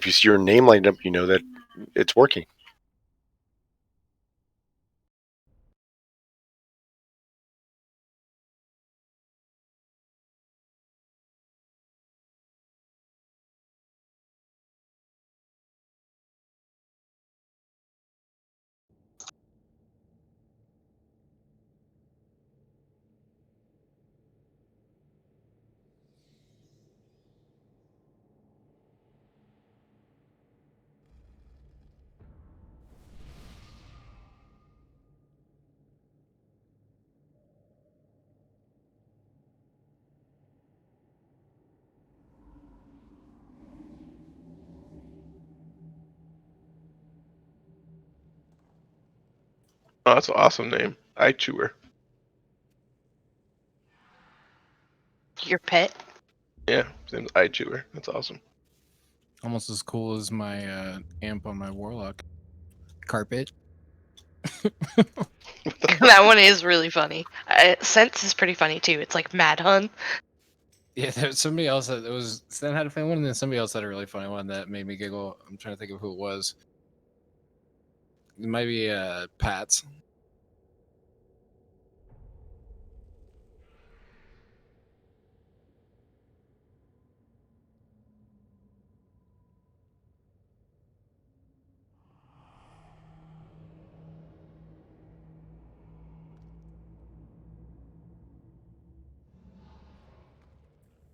If you see your name lined up, you know that it's working. Oh, that's an awesome name. Eye Chewer. Your pet? Yeah, his name's Eye Chewer. That's awesome. Almost as cool as my amp on my Warlock. Carpet. That one is really funny. Sense is pretty funny too. It's like Mad Hun. Yeah, there was somebody else that it was Stan had a funny one, and then somebody else had a really funny one that made me giggle. I'm trying to think of who it was. It might be Pat's.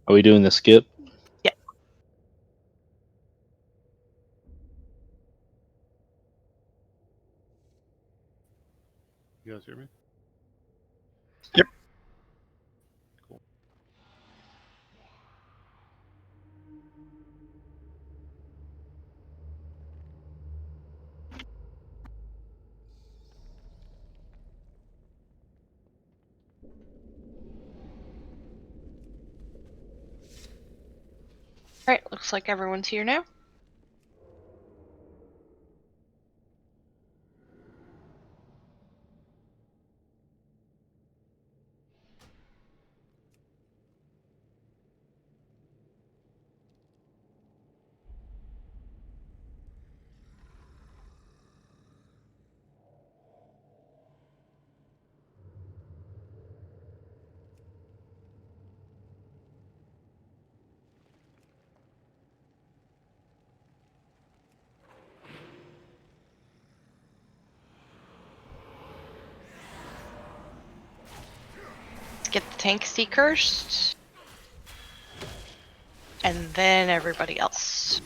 Are we doing the skip? Yeah. You guys hear me? Yep. Cool. Alright, looks like everyone's here now. Let's get the tank seekers. And then everybody else.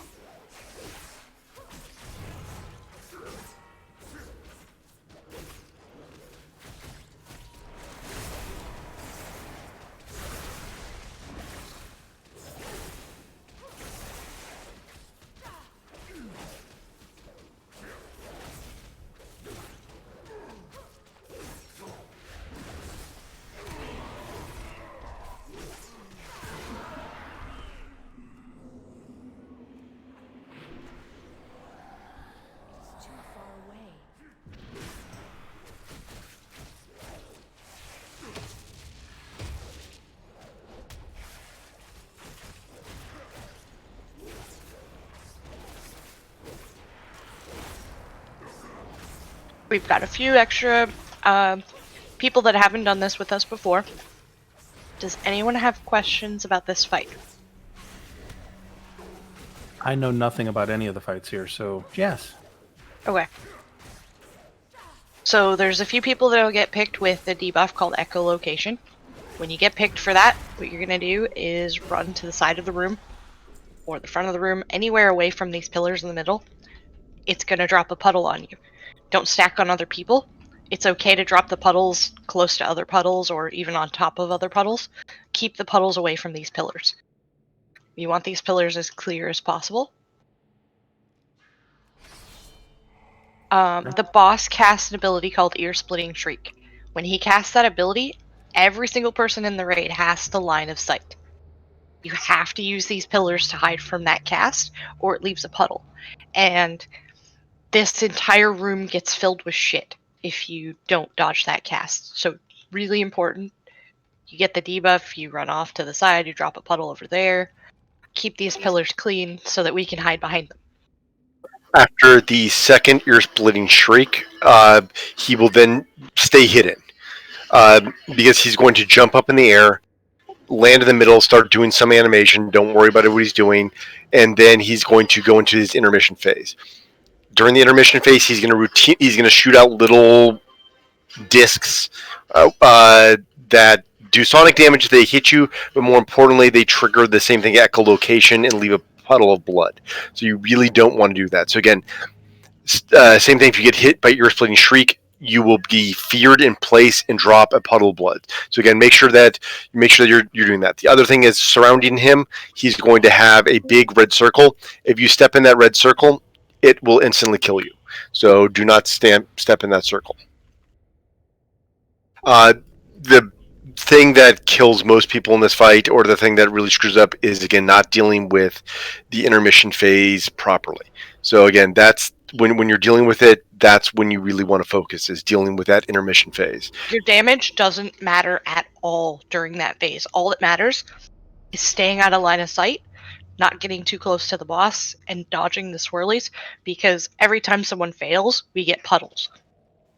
We've got a few extra people that haven't done this with us before. Does anyone have questions about this fight? I know nothing about any of the fights here, so yes. Okay. So there's a few people that will get picked with a debuff called echolocation. When you get picked for that, what you're going to do is run to the side of the room or the front of the room, anywhere away from these pillars in the middle. It's going to drop a puddle on you. Don't stack on other people. It's okay to drop the puddles close to other puddles or even on top of other puddles. Keep the puddles away from these pillars. You want these pillars as clear as possible. The boss casts an ability called Ear-Splitting Shriek. When he casts that ability, every single person in the raid has the line of sight. You have to use these pillars to hide from that cast, or it leaves a puddle. And this entire room gets filled with shit if you don't dodge that cast. So, really important. You get the debuff, you run off to the side, you drop a puddle over there. Keep these pillars clean so that we can hide behind them. After the second ear-splitting shriek, he will then stay hidden because he's going to jump up in the air, land in the middle, start doing some animation. Don't worry about what he's doing, and then he's going to go into his intermission phase. During the intermission phase, he's going to shoot out little discs that do sonic damage. They hit you, but more importantly, they trigger the same thing, echolocation, and leave a puddle of blood. So you really don't want to do that. So again, same thing. If you get hit by ear-splitting shriek, you will be feared in place and drop a puddle of blood. So again, make sure that you're doing that. The other thing is surrounding him. He's going to have a big red circle. If you step in that red circle, it will instantly kill you. So do not step in that circle. The thing that kills most people in this fight, or the thing that really screws up, is again not dealing with the intermission phase properly. So again, that's when you're dealing with it, that's when you really want to focus, is dealing with that intermission phase. Your damage doesn't matter at all during that phase. All that matters is staying out of line of sight, not getting too close to the boss, and dodging the swirlies, because every time someone fails, we get puddles.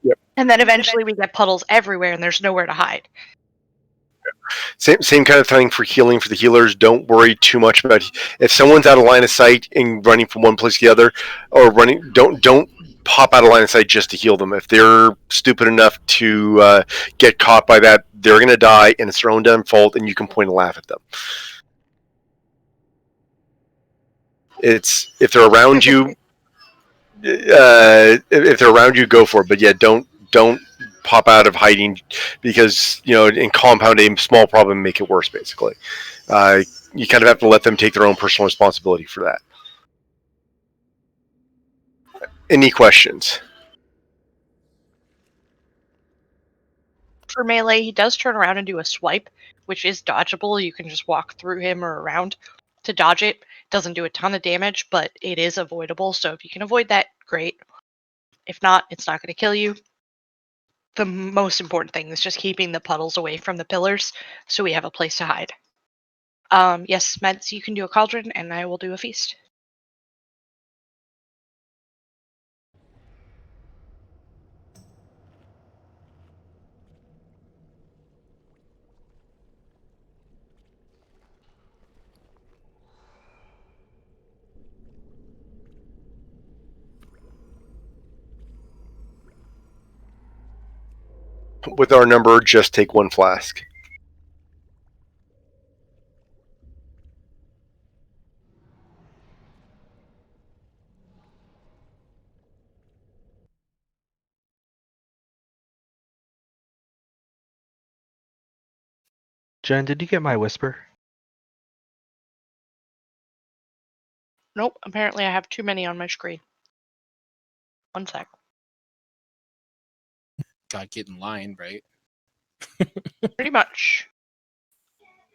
Yep. And then eventually we get puddles everywhere and there's nowhere to hide. Same kind of thing for healing for the healers. Don't worry too much about if someone's out of line of sight and running from one place to the other, or running. Don't pop out of line of sight just to heal them. If they're stupid enough to get caught by that, they're going to die, and it's their own damn fault, and you can point and laugh at them. It's if they're around you. If they're around you, go for it. But yeah, don't pop out of hiding, because in compound a small problem make it worse. Basically, you kind of have to let them take their own personal responsibility for that. Any questions? For melee, he does turn around and do a swipe, which is dodgeable. You can just walk through him or around to dodge it. Doesn't do a ton of damage, but it is avoidable. So if you can avoid that, great. If not, it's not going to kill you. The most important thing is just keeping the puddles away from the pillars so we have a place to hide. Yes, Meds, you can do a cauldron, and I will do a feast. With our number, just take one flask. Jen, did you get my whisper? Nope, apparently I have too many on my screen. One sec. Gotta get in line, right? Pretty much.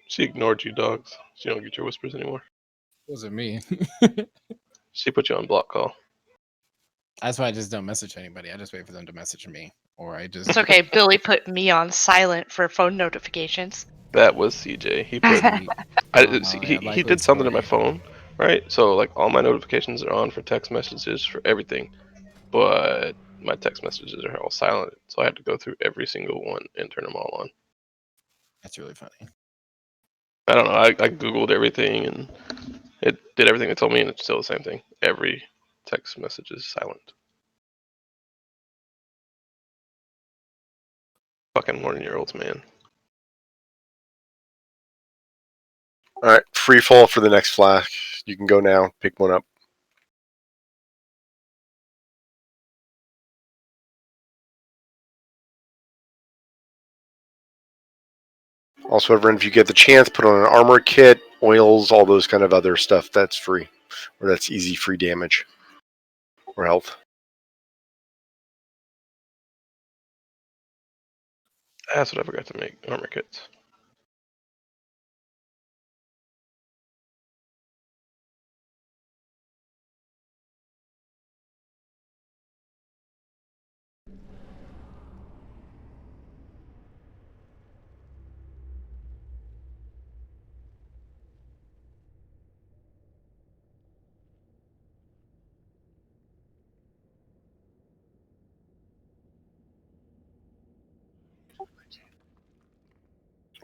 She ignored you, dogs. She don't get your whispers anymore. Wasn't me. She put you on block call. That's why I just don't message anybody. I just wait for them to message me, or I just. It's okay. Billy put me on silent for phone notifications. That was CJ. He put. He did something to my phone, right? So like all my notifications are on for text messages for everything, but my text messages are all silent. So I had to go through every single one and turn them all on. That's really funny. I don't know. I googled everything and it did everything it told me, and it's still the same thing. Every text message is silent. Fucking 1-year-olds, man. All right, free fall for the next flask. You can go now. Pick one up. Also, everyone, if you get the chance, put on an armor kit, oils, all those kind of other stuff. That's free, or that's easy free damage or health. That's what I forgot to make. Armor kits.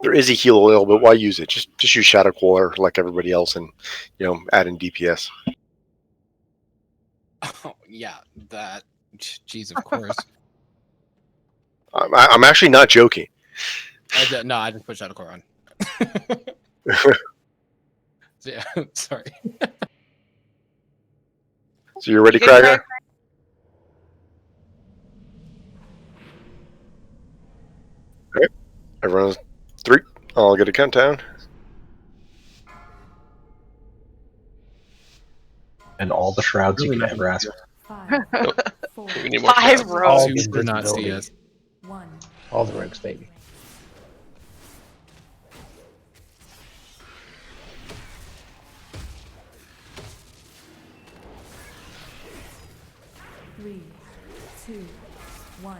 There is a heal oil, but why use it? Just use Shadow Core like everybody else, and add in DPS. Oh, yeah, that. Jeez, of course. I'm actually not joking. No, I just put Shadow Core on. Yeah, sorry. So you're ready, You good, Cracker? Craig? Okay. Everyone's 3. I'll get a countdown. And all the shrouds you Really could ever ask. 5, Nope. 4, We need more 5 shrouds. rows. Two do not see us. 1. All the rogues, baby. Three, 2, 1.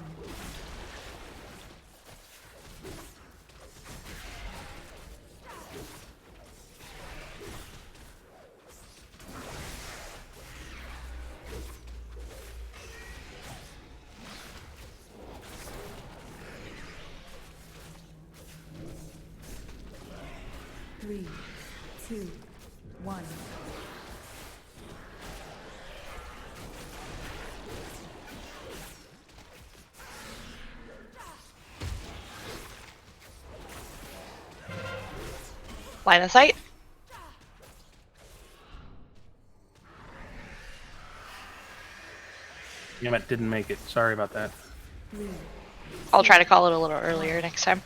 Three, 2, 1. Line of sight. Damn it, didn't make it. Sorry about that. 3, I'll try to call it a little earlier next time.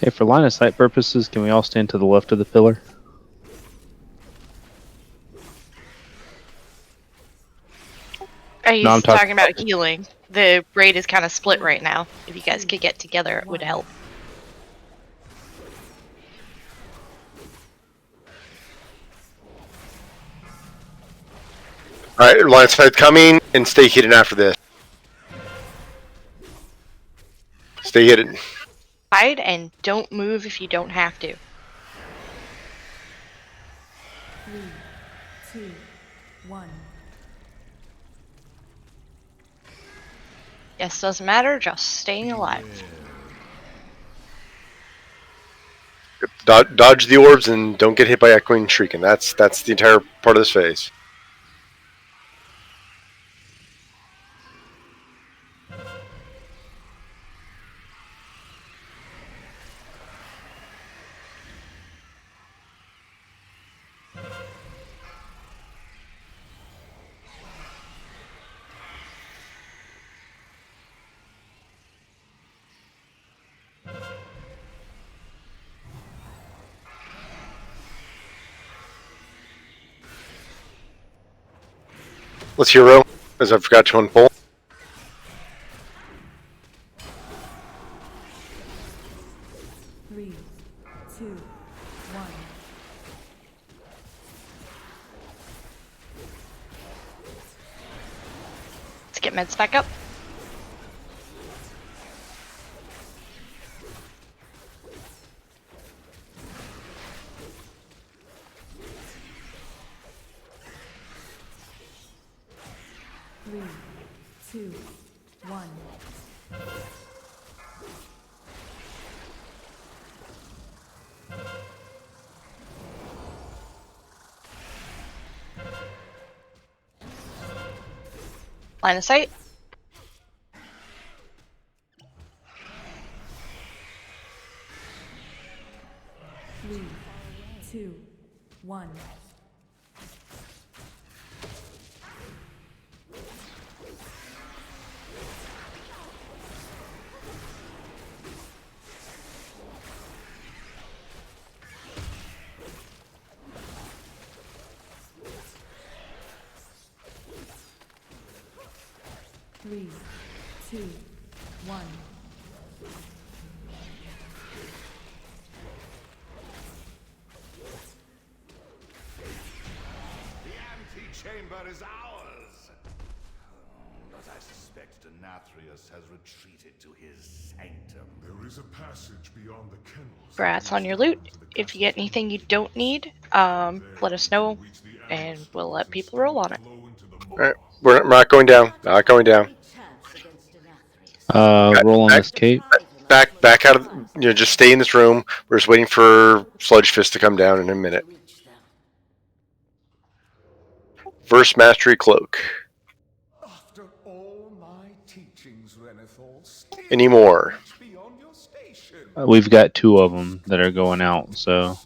Hey, for line of sight purposes, can we all stand to the left of the pillar? He's No, I'm talking about healing. The raid is kind of split right now. If you guys could get together, it would help. All right, line of sight coming, and stay hidden after this. Stay hidden. Hide and don't move if you don't have to. 3, 2, 1. Yes, doesn't matter. Just staying alive. Dodge the orbs and don't get hit by Echoing and Shrieking. That's the entire part of this phase. Let's hero, as I forgot to unfold. Three, 2, 1. Let's get meds back up. Three, 2, 1. Line of sight. Three, 2, 1. Three, 2, 1. The antechamber is ours! But I suspect Nathrius has retreated to his sanctum. There is a passage beyond the kennels. Brats on your loot. If you get anything you don't need, let us know, and we'll let people roll on it. Flow into the Alright, we're not going down. Not going down. Roll on back- this cape. Back out of. Just stay in this room. We're just waiting for Sludge Fist to come down in a minute. Verse Mastery Cloak. After all my teachings, Renethal, still Any more? reach beyond your station. We've got 2 of them that are going out. So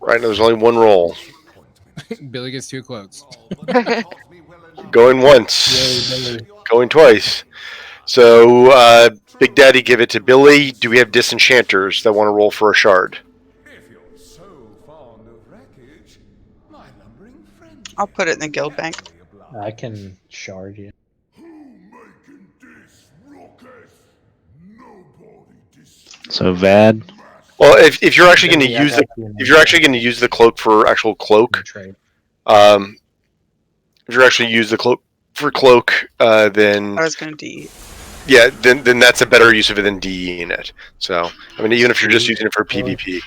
Right now, there's only one roll. Billy gets 2 cloaks. Going once. Going twice. So, Big Daddy, give it to Billy. Do we have disenchanters that want to roll for a shard? If you're so fond of wreckage, my lumbering friend. I'll put it in the guild bank. I can shard you. so Vad. Well, if you're actually going to use the cloak for actual cloak, Trade. if you're actually use the cloak for cloak, then I was going to DE. yeah, then that's a better use of it than DE in it. So I mean, even if you're just using it for PvP,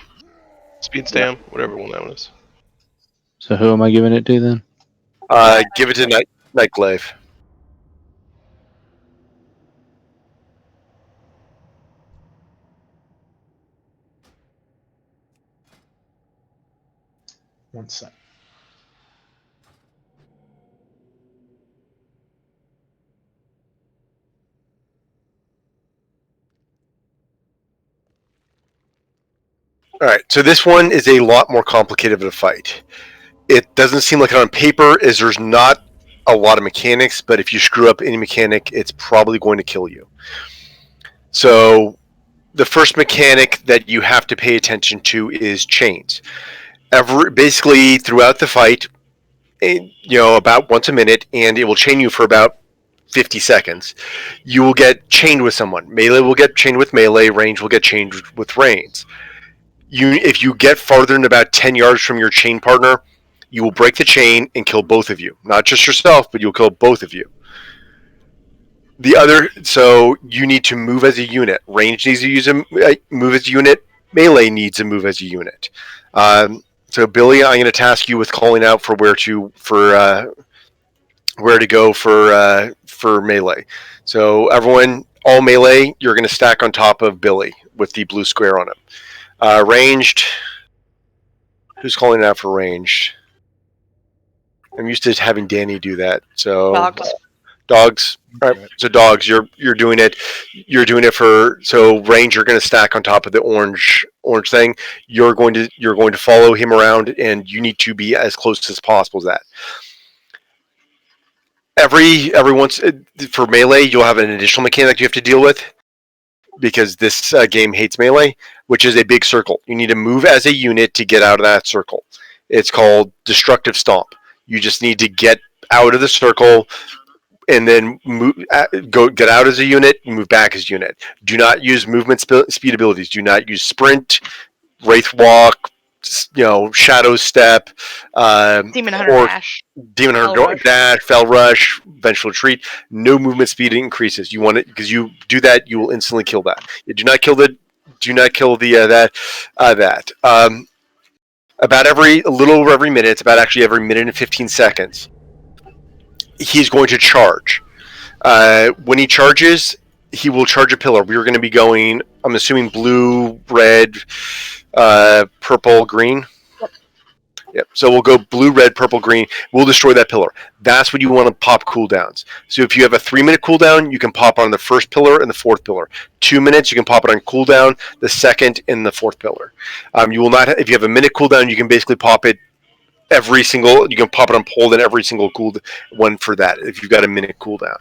Speed stam, whatever one that is. So who am I giving it to then? give it to Nightglaive. One sec. All right, so this one is a lot more complicated of a fight. It doesn't seem like it on paper, is there's not a lot of mechanics, but if you screw up any mechanic, it's probably going to kill you. So the first mechanic that you have to pay attention to is chains. Basically throughout the fight, about once a minute, and it will chain you for about 50 seconds. You will get chained with someone. Melee will get chained with melee, range will get chained with range. If you get farther than about 10 yards from your chain partner, you will break the chain and kill both of you. Not just yourself, but you'll kill both of you. So you need to move as a unit. Range needs to move as a unit. Melee needs to move as a unit. So Billy, I'm going to task you with calling out for where to go for melee. So everyone, all melee, you're going to stack on top of Billy with the blue square on him. Ranged. Who's calling out for ranged? I'm used to having Danny do that. So dogs. All right. So dogs, you're doing it. You're doing it for range. You're going to stack on top of the orange thing. You're going to follow him around, and you need to be as close as possible to that. Every once for melee, you'll have an additional mechanic you have to deal with, because this game hates melee, which is a big circle. You need to move as a unit to get out of that circle. It's called Destructive Stomp. You just need to get out of the circle and then get out as a unit, move back as a unit. Do not use movement speed abilities. Do not use sprint, wraith walk, shadow step, Demon Hunter dash, fell rush, vengeful retreat. No movement speed increases. You want it because you do that, you will instantly kill that. You do not kill that. About a little over every minute. It's about actually every minute and 15 seconds. He's going to charge. When he charges, he will charge a pillar. We are going to be going, I'm assuming, blue, red, purple, green. Yep. So we'll go blue, red, purple, green. We'll destroy that pillar. That's when you want to pop cooldowns. So if you have a 3-minute cooldown, you can pop on the first pillar and the fourth pillar. 2 minutes, you can pop it on cooldown, the second and the fourth pillar. You will not. If you have a minute cooldown, you can basically pop it you can pop it on pole in every single cooldown one for that. If you've got a minute cooldown.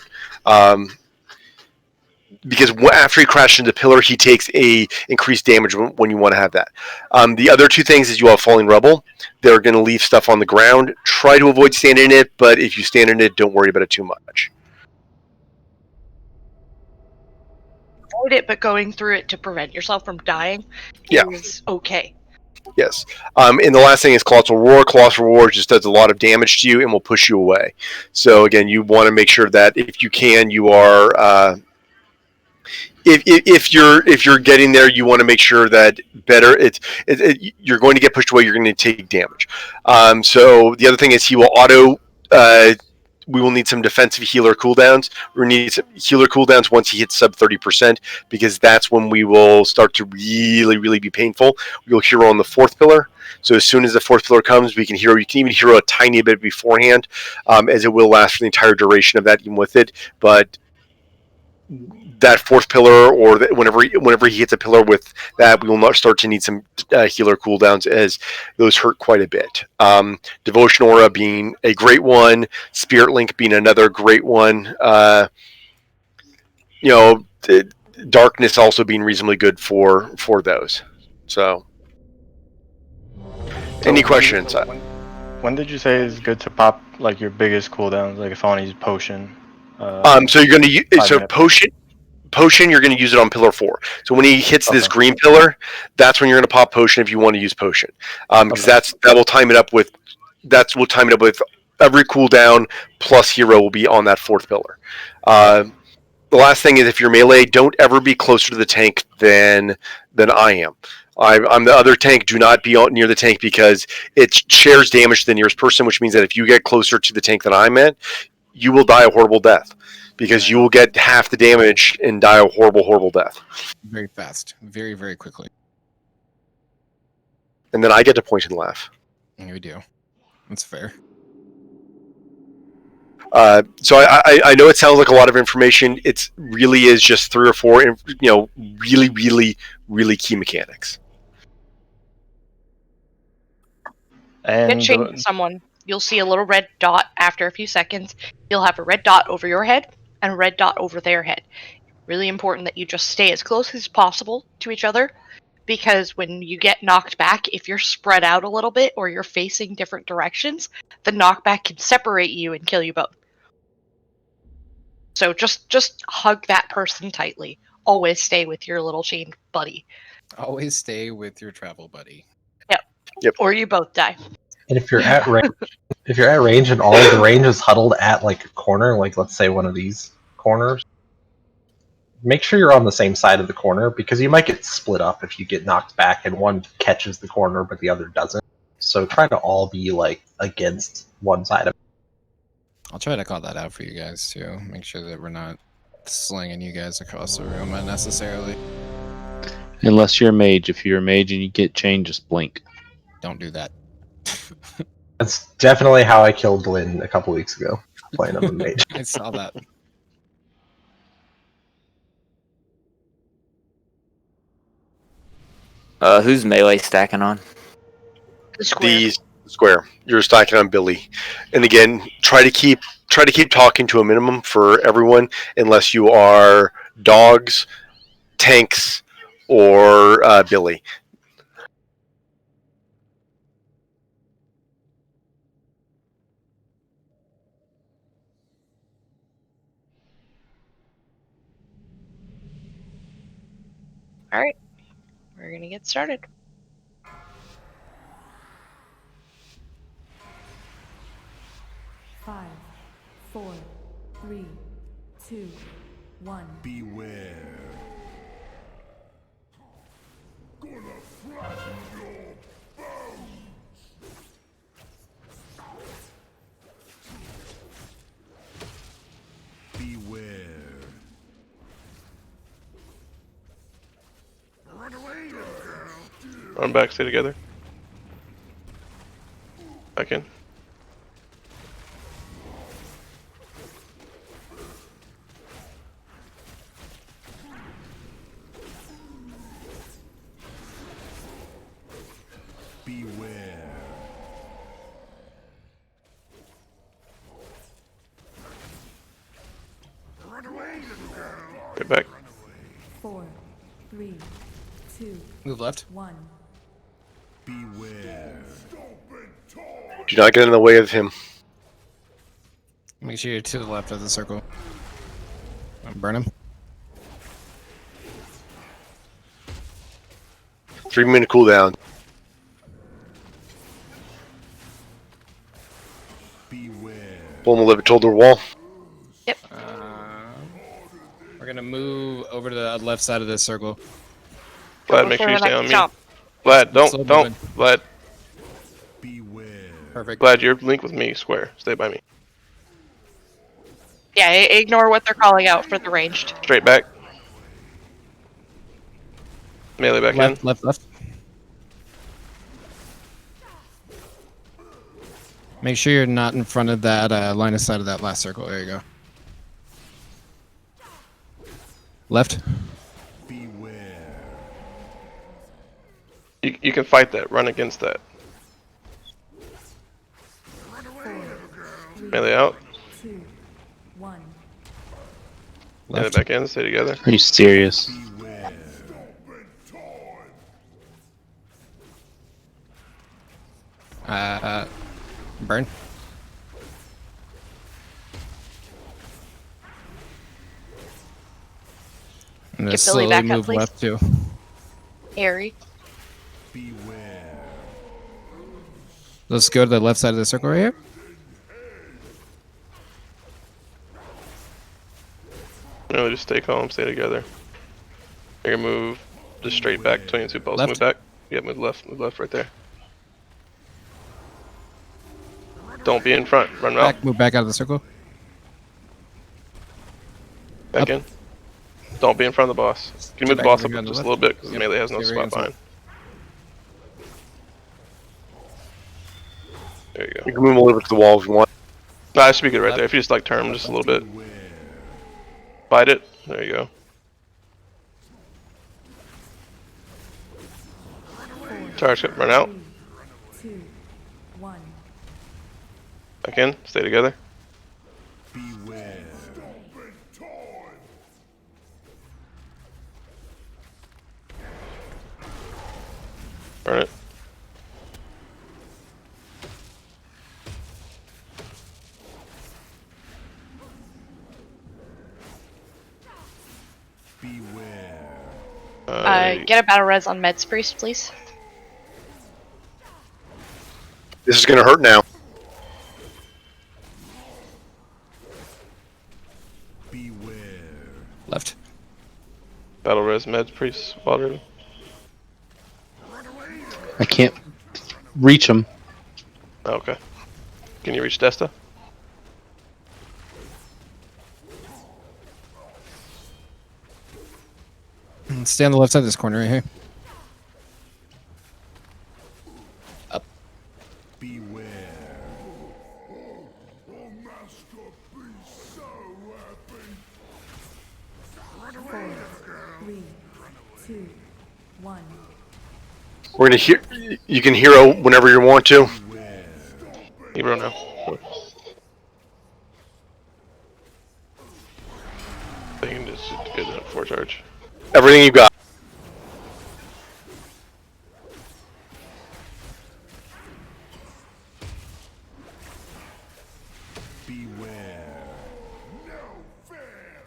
Because after he crashes into the pillar, he takes a increased damage when you want to have that. The other 2 things is you have Falling Rebel. They're going to leave stuff on the ground. Try to avoid standing in it, but if you stand in it, don't worry about it too much. Avoid it, but going through it to prevent yourself from dying is okay. Yes. And the last thing is Colossal Roar. Colossal Roar just does a lot of damage to you and will push you away. So again, you want to make sure that if you can, you are... If you're getting there, you want to make sure that you're going to get pushed away. You're going to take damage. So the other thing is he will auto we will need some defensive healer cooldowns. We need some healer cooldowns once he hits sub 30%, because that's when we will start to really, really be painful. We'll hero on the 4th pillar. So as soon as the 4th pillar comes, we can hero. You can even hero a tiny bit beforehand, as it will last for the entire duration of that, even with it. But that 4th pillar, or whenever he hits a pillar with that, we will not start to need some healer cooldowns, as those hurt quite a bit. Devotion Aura being a great one, Spirit Link being another great one. Darkness also being reasonably good for those. So, any questions? When did you say is good to pop like your biggest cooldowns? Like if I want to use potion. So you're going to use potion. You're going to use it on pillar 4. So when he hits this green pillar, that's when you're going to pop potion if you want to use potion, because that will time it up with every cooldown plus hero will be on that 4th pillar. The last thing is, if you're melee, don't ever be closer to the tank than I am. I'm the other tank. Do not be near the tank, because it shares damage to the nearest person, which means that if you get closer to the tank than I'm at, you will die a horrible death, because you will get half the damage and die a horrible, horrible death. Very fast. Very, very quickly. And then I get to point and laugh. Yeah, we do. That's fair. So I know it sounds like a lot of information. It really is just 3 or 4, really, really, really key mechanics. Get chained to someone. You'll see a little red dot after a few seconds. You'll have a red dot over your head and a red dot over their head. Really important that you just stay as close as possible to each other, because when you get knocked back, if you're spread out a little bit or you're facing different directions, the knockback can separate you and kill you both. So just hug that person tightly. Always stay with your little chained buddy. Always stay with your travel buddy. Yep. Or you both die. And if you're at range, and all of the range is huddled at like a corner, like let's say one of these corners, make sure you're on the same side of the corner, because you might get split up if you get knocked back and one catches the corner but the other doesn't. So try to all be like against one side of it. I'll try to call that out for you guys too. Make sure that we're not slinging you guys across the room unnecessarily. Unless you're a mage. If you're a mage and you get chained, just blink. Don't do that. That's definitely how I killed Lynn a couple weeks ago, playing on the mage. I saw that. Who's melee stacking on? The square. You're stacking on Billy, and again, try to keep talking to a minimum for everyone, unless you are dogs, tanks, or Billy. All right, we're gonna get started. Five, 4, 3, 2, 1. Beware. Gonna flatten your bones. Beware. Run away, little girl. Run back, stay together. Back in. Beware. Run away, little girl. Get back. 4, 3, 2, Move left. 1. Beware. Do not get in the way of him. Make sure you're to the left of the circle. Burn him. 3-minute cooldown. Beware. Pull him a little shoulder wall. Yep. We're gonna move over to the left side of this circle. Vlad, make sure you Before stay I on me. jump. Vlad, Slow don't. moving. Vlad, Beware. Perfect. Vlad, you're linked with me. Square. Stay by me. Yeah, ignore what they're calling out for the ranged. Straight back. Melee back in. Left. Make sure you're not in front of that line of sight of that last circle. There you go. Left. You can fight that. Run against that. Melee out. 2, 1. Melee back in. Stay together. Are you serious? Burn. And Get then Billy slowly back up, move please. left too. Harry. Let's go to the left side of the circle right here. No, just stay calm. Stay together. You're gonna move just straight back between the two poles. Left. Move back. Yeah, move left. Move left right there. Don't be in front. Run out. Move back out of the circle. Back Up. in. Don't be in front of the boss. Can you move the Back boss over up here on the just a left. little bit because Yep. melee has no Stay right spot inside. behind. There you go. You can move over to the wall if you want. Nah, that should be good right there. If you just like turn just a little bit. Bite it. There you go. Charge it. Run out. 2, 1. Back in. Stay together. Burn it. Get a battle res on Meds Priest, please. This is gonna hurt now. Left. Battle res meds priest water. I can't reach him. Oh, okay. Can you reach Desta? Stay on the left side of this corner right here. Up. Beware. Oh, Master, be so happy. 4, 3, 2, 1. We're gonna hear. You can hero whenever you want to. Hero now. I think this is good enough for charge. Everything you got. Beware. No fear.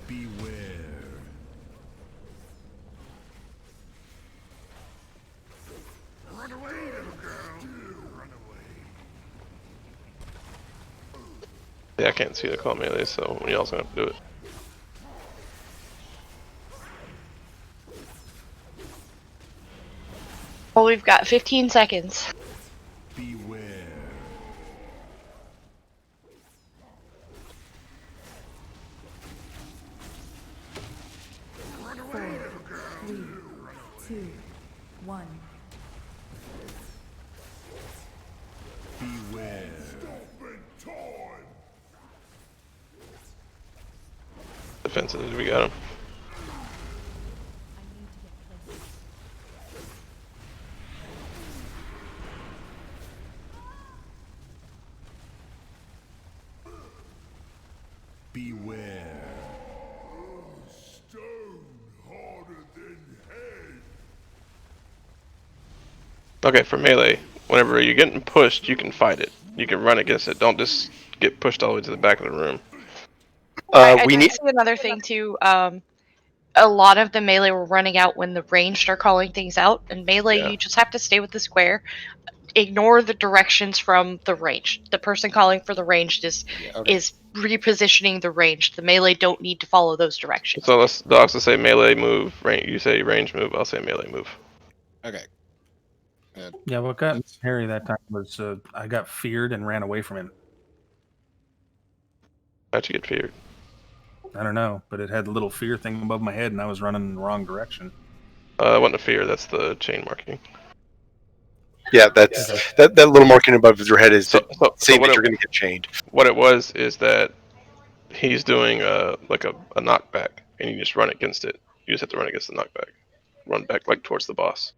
Beware. Run away, little girl. Run away. Yeah, I can't see the call melee, so y'all gonna have to do it. Well, we've got 15 seconds. Beware. Run away, little girl. 3, 2, 1. Beware. Stopping time. Defenses, we got him. Beware. Stone harder than head. Okay, for melee, whenever you're getting pushed, you can fight it. You can run against it. Don't just get pushed all the way to the back of the room. I We did need. see another thing too. A lot of the melee were running out when the ranged are calling things out, and melee Yeah. you just have to stay with the square. ignore the directions from the range. The person calling for the ranged is okay. is repositioning the ranged. The melee don't need to follow those directions. So let's the also say melee move. You say range move. I'll say melee move. Okay. Yeah, what got Harry that time was I got feared and ran away from him. How'd you get feared? I don't know, but it had a little fear thing above my head, and I was running in the wrong direction. That wasn't a fear. That's the chain marking. Yeah, that's that little marking above your head is saying that you're going to get chained. What it was is that he's doing like a knockback, and you just run against it. You just have to run against the knockback. Run back like towards the boss.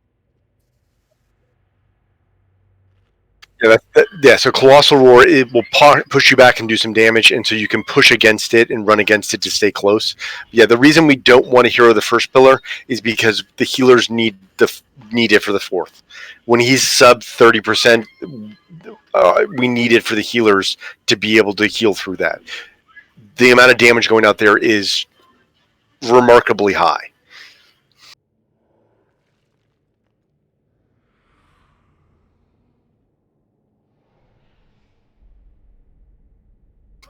Yeah, so Colossal Roar, it will push you back and do some damage, and so you can push against it and run against it to stay close. Yeah, the reason we don't want to hero the first pillar is because the healers need it for the fourth. When he's sub 30%, we need it for the healers to be able to heal through that. The amount of damage going out there is remarkably high.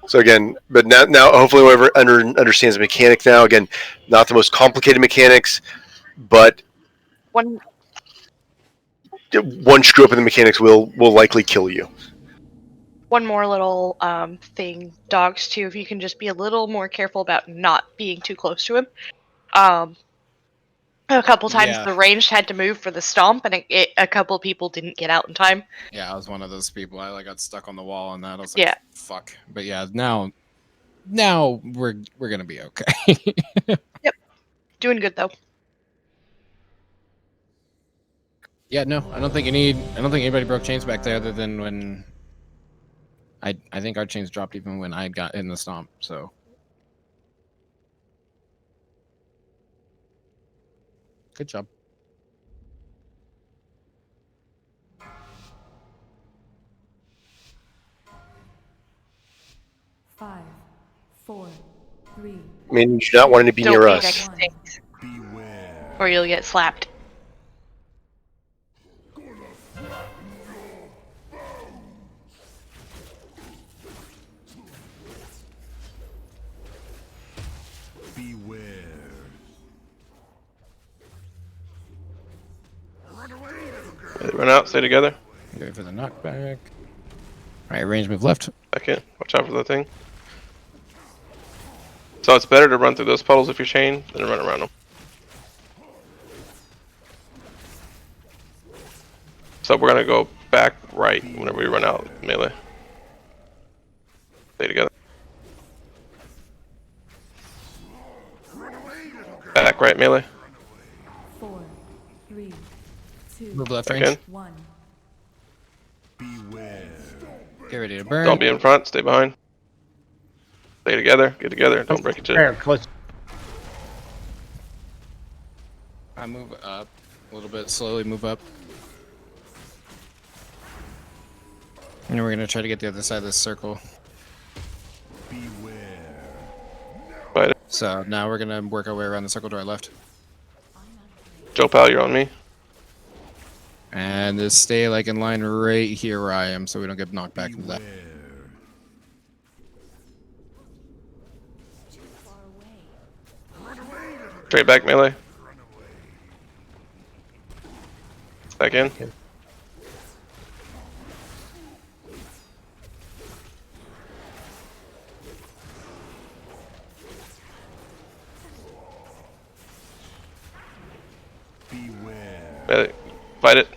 So again, but now hopefully whoever understands the mechanic now, again, not the most complicated mechanics, but one screw up in the mechanics will likely kill you. One more little thing, dogs too, if you can just be a little more careful about not being too close to him. A couple times the ranged had to move for the stomp, and a couple people didn't get out in time. Yeah, I was one of those people. I got stuck on the wall on that. I was like, fuck. But yeah, now we're gonna be okay. Yep, doing good though. Yeah, no, I don't think anybody broke chains back there other than when I think our chains dropped even when I got in the stomp. So good job. Five, 4, 3. I mean, you do not want to be near us. Or you'll get slapped. Run out, stay together. Go for the knockback. Alright, range move left. Second, watch out for that thing. So it's better to run through those puddles if you're chained than to run around them. So we're gonna go back right whenever we run out melee. Stay together. Back right melee. 4, 3, 2. Move left Again. range. 1. Get ready to burn. Don't be in front, stay behind. Stay together, get together, don't break each other. I move up a little bit, slowly move up. And we're gonna try to get the other side of this circle. Fight it. So now we're gonna work our way around the circle to our left. Joe Pal, you're on me. And just stay in line right here where I am so we don't get knocked back into that. Straight back melee. Back in. Melee. Fight it.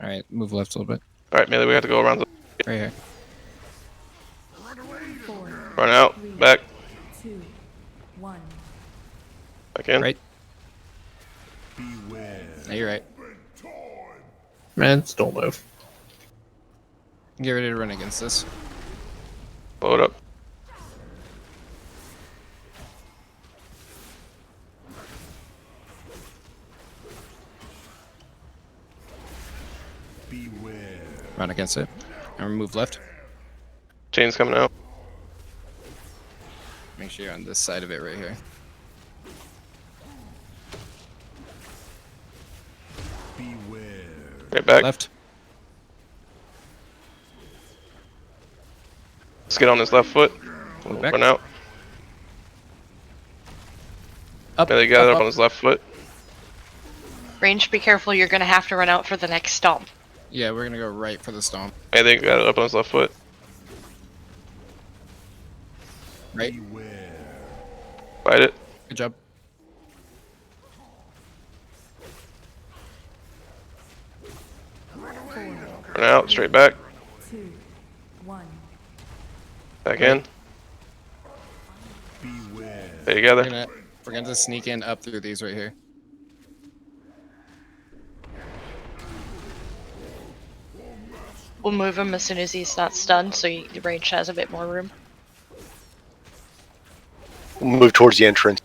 Alright, move left a little bit. Alright, melee, we have to go around the... Right here. 4, Run out, 3, back. 2, 1. Back in. Right. No, you're right. Man, don't move. Get ready to run against this. Blow it up. Run against it. And move left. Chain's coming out. Make sure you're on this side of it right here. Right back. Left. Let's get on his left foot. We'll back. run out. Up. Melee got up on his left foot. Range, be careful. You're gonna have to run out for the next stomp. Yeah, we're gonna go right for the stomp. Melee got it up on his left foot. Right. Fight it. Good job. Run out, straight back. 2, 1. Back in. Stay together. We're gonna sneak in up through these right here. We'll move him as soon as he's not stunned, so the range has a bit more room. We'll move towards the entrance.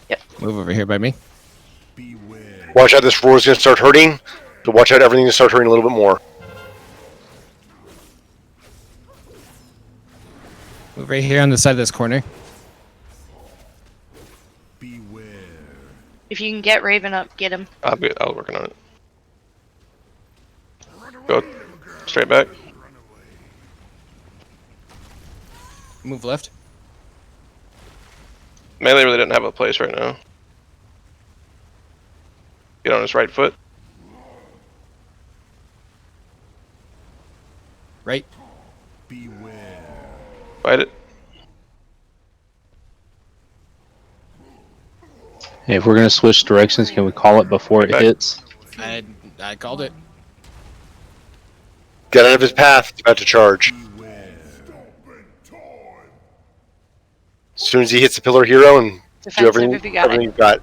Yep. Move over here by me. Watch out, this roar is going to start hurting. So watch out, everything to start hurting a little bit more. Move right here on the side of this corner. If you can get Raven up, get him. I'll be working on it. Go straight back. Move left. Melee really didn't have a place right now. Get on his right foot. Right. Fight it. Hey, if we're gonna switch directions, can we call it before it hits? I called it. Get out of his path. He's about to charge. As soon as he hits the pillar hero and do Defensive everything, if you got everything it. you've got.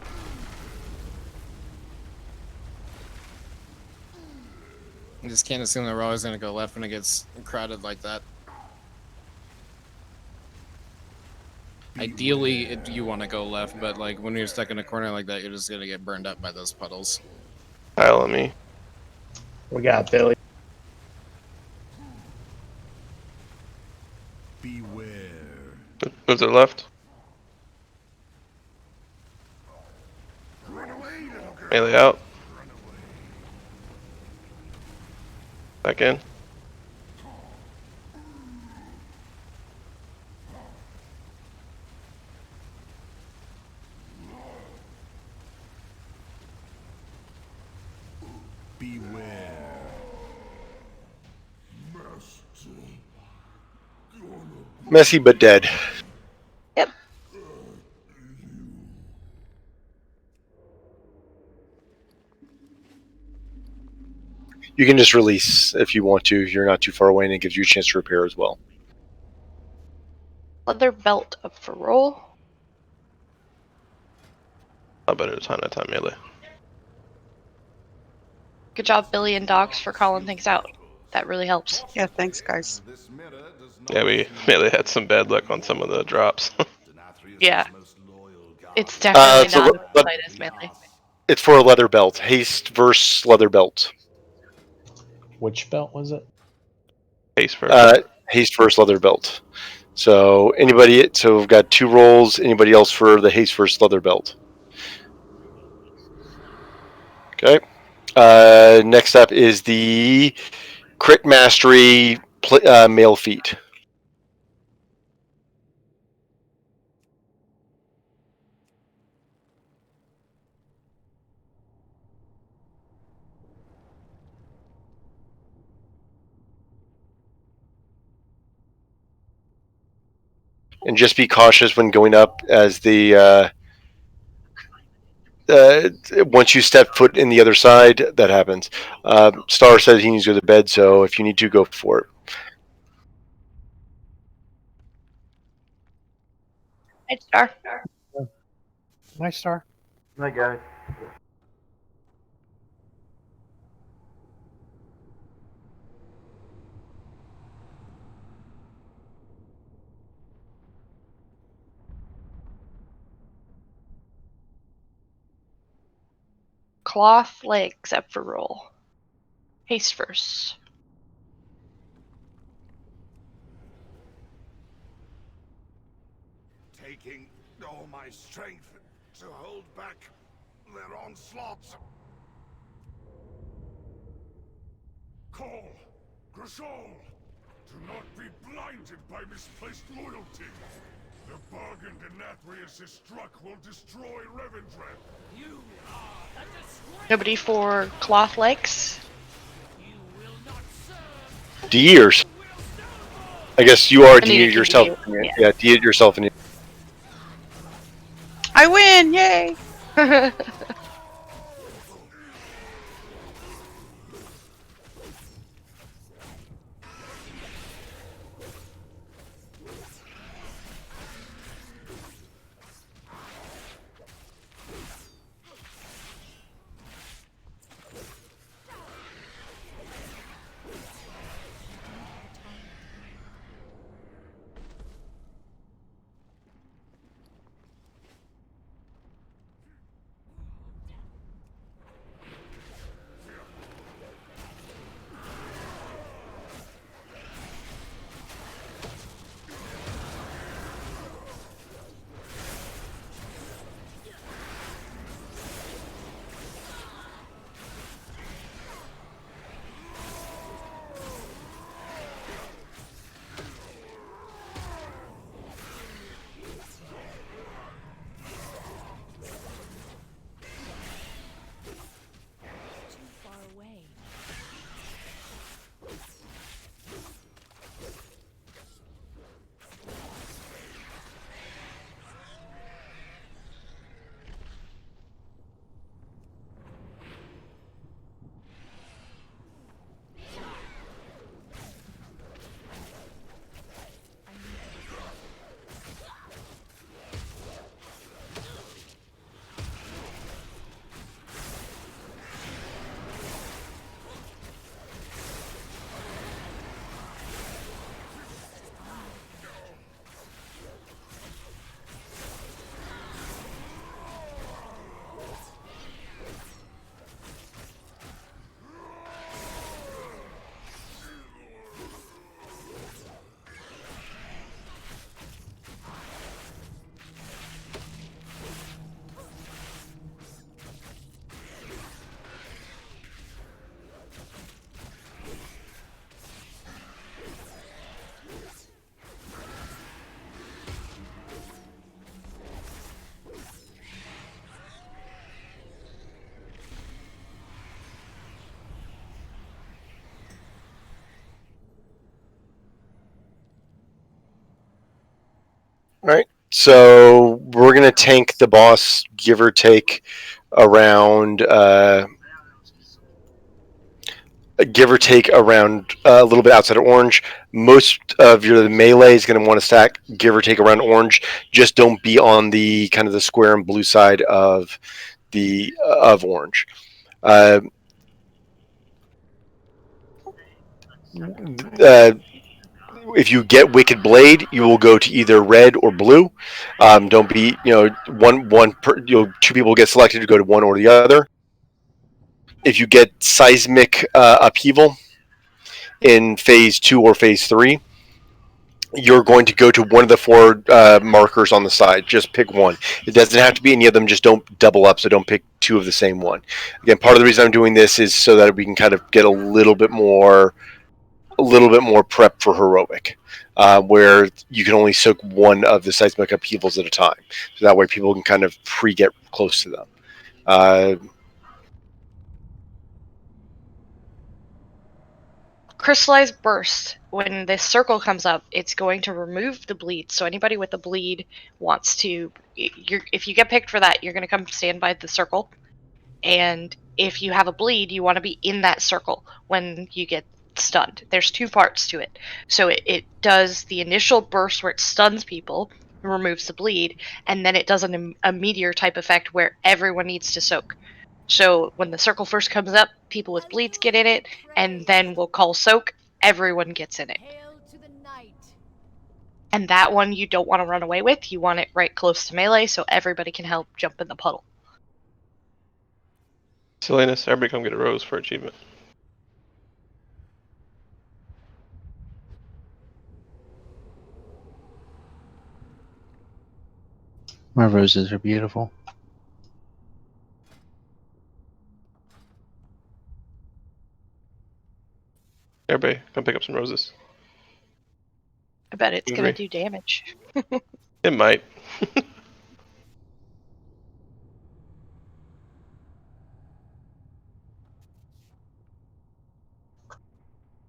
I just can't assume that we're always gonna go left when it gets crowded like that. Ideally, you want to go left, but like when you're stuck in a corner like that, you're just gonna get burned up by those puddles. Pile on me. We got Billy. Move to the left. Melee out. Back in. Messy but dead. Yep. You can just release if you want to. You're not too far away, and it gives you a chance to repair as well. Leather belt up for roll. How better time that time melee. Good job, Billy and Docs, for calling things out. That really helps. Yeah, thanks, guys. Yeah, we melee had some bad luck on some of the drops. Yeah. It's definitely so not as tight as melee. It's for a leather belt. Haste versus leather belt. Which belt was it? Haste first. Haste versus leather belt. So anybody. So we've got 2 rolls. Anybody else for the haste versus leather belt? Okay. Next up is the crit mastery male feat. And just be cautious when going up, as the once you step foot in the other side, that happens. Star says he needs to go to bed, so if you need to, go for it. Night Star. Nice Star. Night, guys. Cloth legs up for roll. Haste first. Taking all my strength to hold back their onslaught. Call Grishol Do not be blinded by misplaced loyalty. The bargain Nathrius has struck will destroy Revendreth. You are a disgrace. Nobody for cloth legs? Years. I guess you are I need D to yourself. continue, Yeah, D yourself. And I win! Yay! all right, so we're gonna tank the boss, give or take around. Give or take around a little bit outside of orange. Most of your melee is going to want to stack, give or take around orange. Just don't be on the kind of the square and blue side of the of orange. Uh, if you get Wicked Blade, you will go to either red or blue. Don't be, two people get selected to go to one or the other. If you get Seismic Upheaval in phase 2 or phase 3, you're going to go to one of the 4 markers on the side. Just pick one. It doesn't have to be any of them. Just don't double up, so don't pick 2 of the same one. Again, part of the reason I'm doing this is so that we can kind of get a little bit more prep for heroic, where you can only soak one of the seismic upheavals at a time. So that way people can kind of get close to them. Crystallized burst. When this circle comes up, it's going to remove the bleed. So anybody with a bleed wants to. If you get picked for that, you're going to come stand by the circle. And if you have a bleed, you want to be in that circle when you get stunned. There's 2 parts to it. So it does the initial burst where it stuns people, removes the bleed, and then it does a meteor type effect where everyone needs to soak. So when the circle first comes up, people with bleeds get in it, and then we'll call soak. Everyone gets in it. And that one you don't want to run away with. You want it right close to melee so everybody can help jump in the puddle. Salinas, everybody come get a rose for achievement. My roses are beautiful. Everybody come pick up some roses. I bet it's gonna Agree. do damage. It might.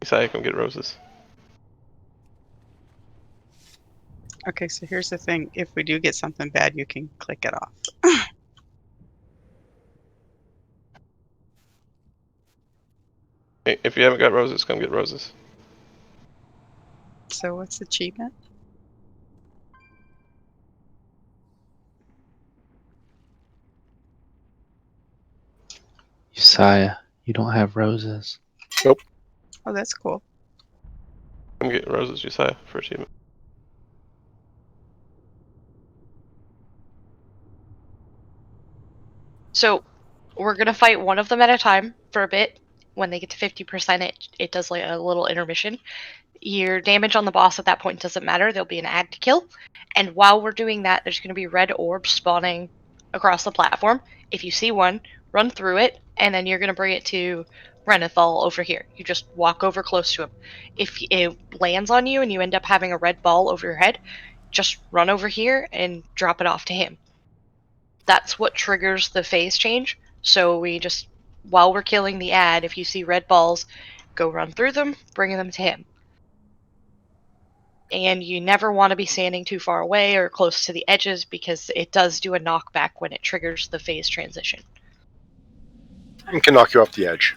Isaiah, come get roses. Okay, so here's the thing. If we do get something bad, you can click it off. Hey, if you haven't got roses, come get roses. So what's the achievement? Josiah, you don't have roses. Nope. Oh, that's cool. Come get roses, Josiah, for achievement. So we're gonna fight one of them at a time for a bit. When they get to 50%, it does like a little intermission. Your damage on the boss at that point doesn't matter. There'll be an ad to kill. And while we're doing that, there's going to be red orbs spawning across the platform. If you see one, run through it, and then you're going to bring it to Renethal over here. You just walk over close to him. If it lands on you and you end up having a red ball over your head, just run over here and drop it off to him. That's what triggers the phase change. So we just, while we're killing the ad, if you see red balls, go run through them, bring them to him. And you never want to be standing too far away or close to the edges because it does do a knockback when it triggers the phase transition. It can knock you off the edge.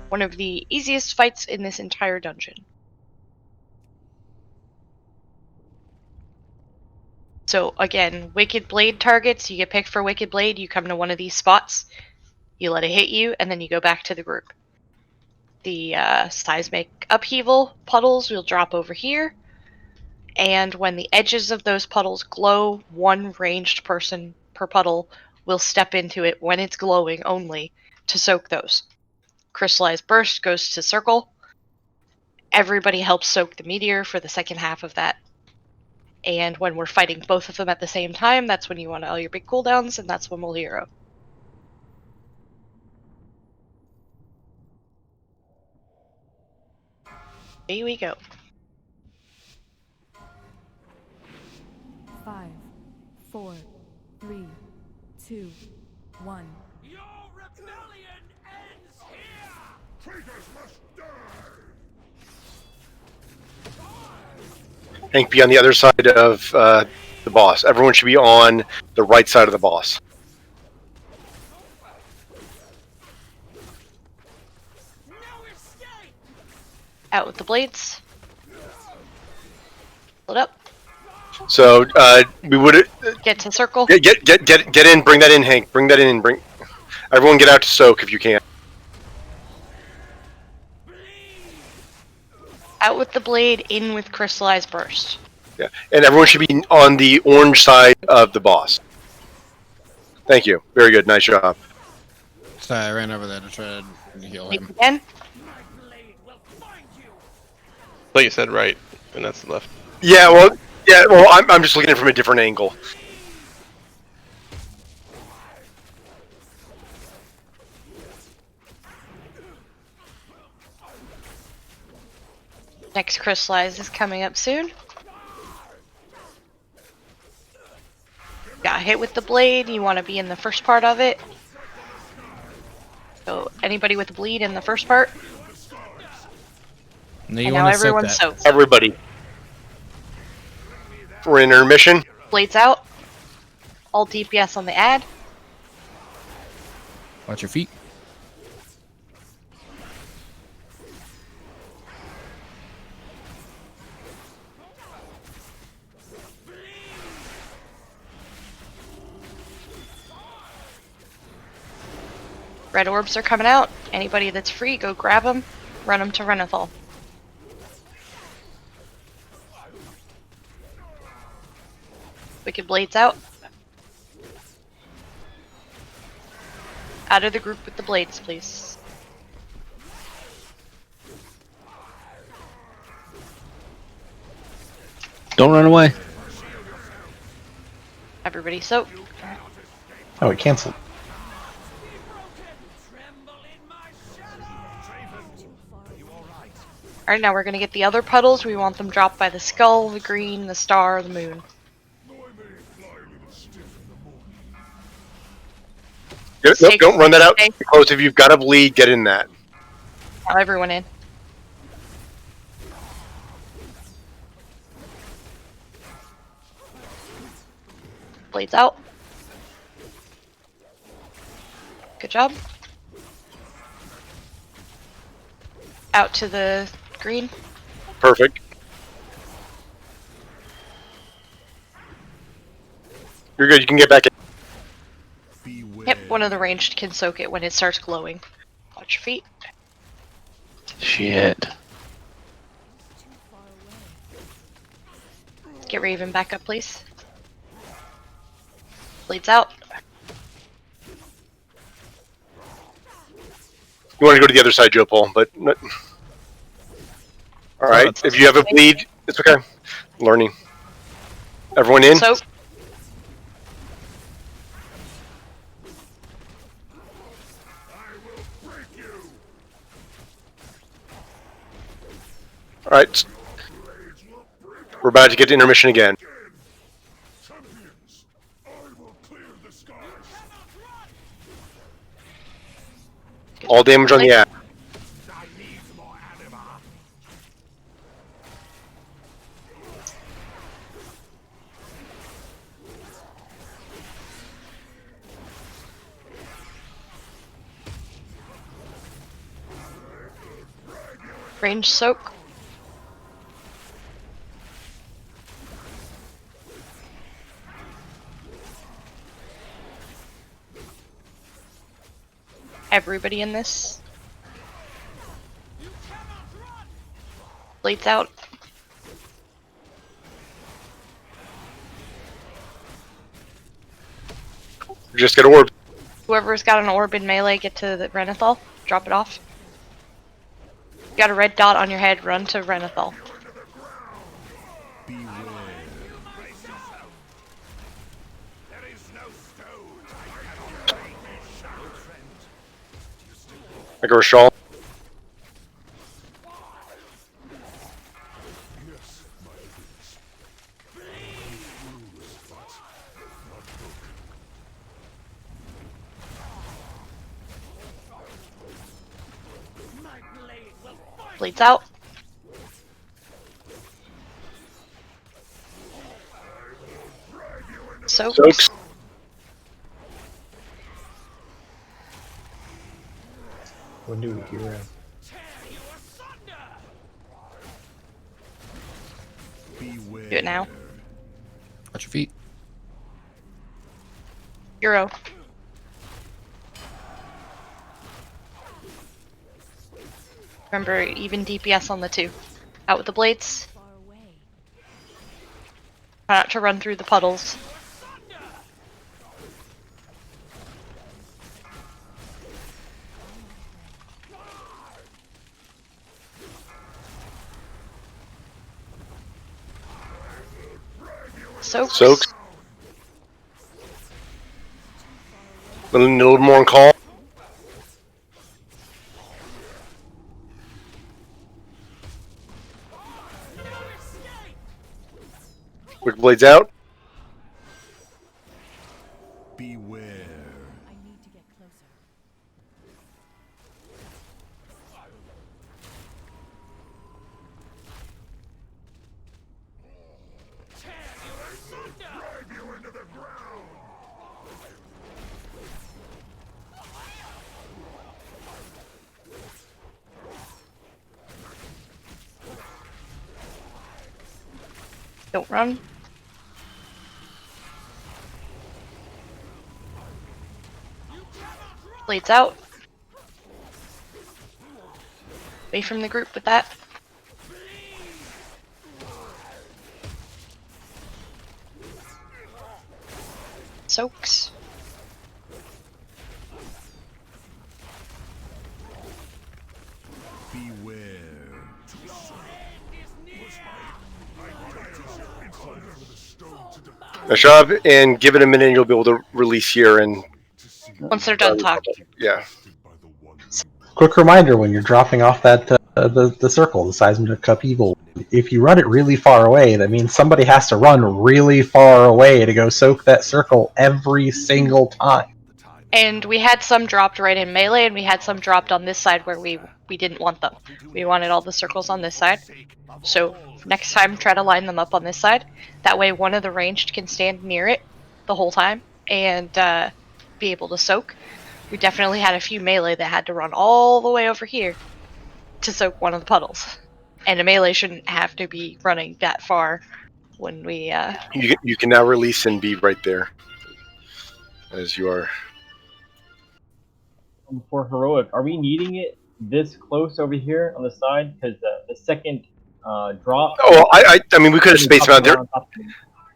One of the easiest fights in this entire dungeon. So again, Wicked Blade targets, you get picked for Wicked Blade, you come to one of these spots, you let it hit you, and then you go back to the group. The seismic upheaval puddles will drop over here, and when the edges of those puddles glow, one ranged person per puddle will step into it when it's glowing only to soak those. Crystallized Burst goes to circle. Everybody helps soak the meteor for the second half of that. And when we're fighting both of them at the same time, that's when you want all your big cooldowns, and that's when we'll hero. Here we go. 5, 4, 3, 2, 1. Your rebellion ends here! Traitors must die! Hank, be on the other side of the boss. Everyone should be on the right side of the boss. Out with the blades. Split up. So we would Get to circle. get in. Bring that in, Hank. Bring that in and bring. Everyone, get out to soak if you can. Out with the blade, in with Crystallized Burst. Yeah, and everyone should be on the orange side of the boss. Thank you. Very good. Nice job. Sorry, I ran over there to try to heal him. Again. Like you said, right, and that's the left. Yeah. Well, I'm just looking at it from a different angle. Next Crystallize is coming up soon. Got hit with the blade, you want to be in the first part of it. So anybody with a bleed in the first part. No, And now everyone's soaked. Everybody. We're in intermission. Blades out. All DPS on the ad. Watch your feet. Red orbs are coming out. Anybody that's free, go grab them. Run them to Renethal. Wicked Blades out. Out of the group with the blades, please. Don't run away. Everybody soak. Oh, it canceled. Alright, now we're gonna get the other puddles. We want them dropped by the skull, the green, the star, the moon. Nope, don't run that out close. If you've got a bleed, get in that. Now everyone in. Blades out. Good job. Out to the green. Perfect. You're good. You can get back in. Yep, one of the ranged can soak it when it starts glowing. Watch your feet. Shit. Get Raven back up, please. Bleeds out. You want to go to the other side, Joe Paul, but all right. If you have a bleed, it's okay. Learning. Everyone in. So. All right. We're about to get to intermission again. All damage on the app. Range soak. Everybody in this. Blades out. Just get orb. Whoever's got an orb in melee, get to the Renethal. Drop it off. You got a red dot on your head, run to Renethal. I go Shaw. Bleeds out. Soaks. What do we hear? Do it now. Watch your feet. Euro. Remember, even DPS on the 2. Out with the blades. Try not to run through the puddles. Soaks. A little more on call. Quick blades out. Beware. I need to get closer. Don't run. Blades out. Away from the group with that. Soaks. Nice job, and give it a minute and you'll be able to release here and Once they're done talking. yeah. quick reminder when you're dropping off that the circle, the Seismic Cup Eagle, if you run it really far away, that means somebody has to run really far away to go soak that circle every single time. And we had some dropped right in melee, and we had some dropped on this side where we didn't want them. We wanted all the circles on this side. So next time, try to line them up on this side. That way one of the ranged can stand near it the whole time and be able to soak. We definitely had a few melee that had to run all the way over here to soak one of the puddles. And a melee shouldn't have to be running that far when we... You can now release and be right there. As you are... For heroic, are we needing it this close over here on the side? Because the second drop... Oh, I mean, we could have spaced them out there.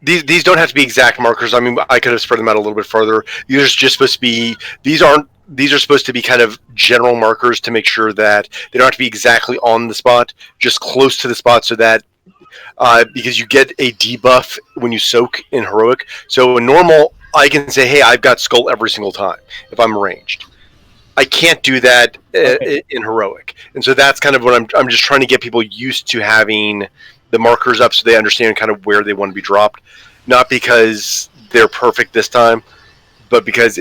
These don't have to be exact markers. I mean, I could have spread them out a little bit further. These are just supposed to be... These are supposed to be kind of general markers to make sure that they don't have to be exactly on the spot, just close to the spot so that... because you get a debuff when you soak in heroic. So in normal, I can say, hey, I've got skull every single time if I'm ranged. I can't do that in heroic, and so that's kind of what I'm just trying to get people used to having the markers up so they understand kind of where they want to be dropped, not because they're perfect this time, but because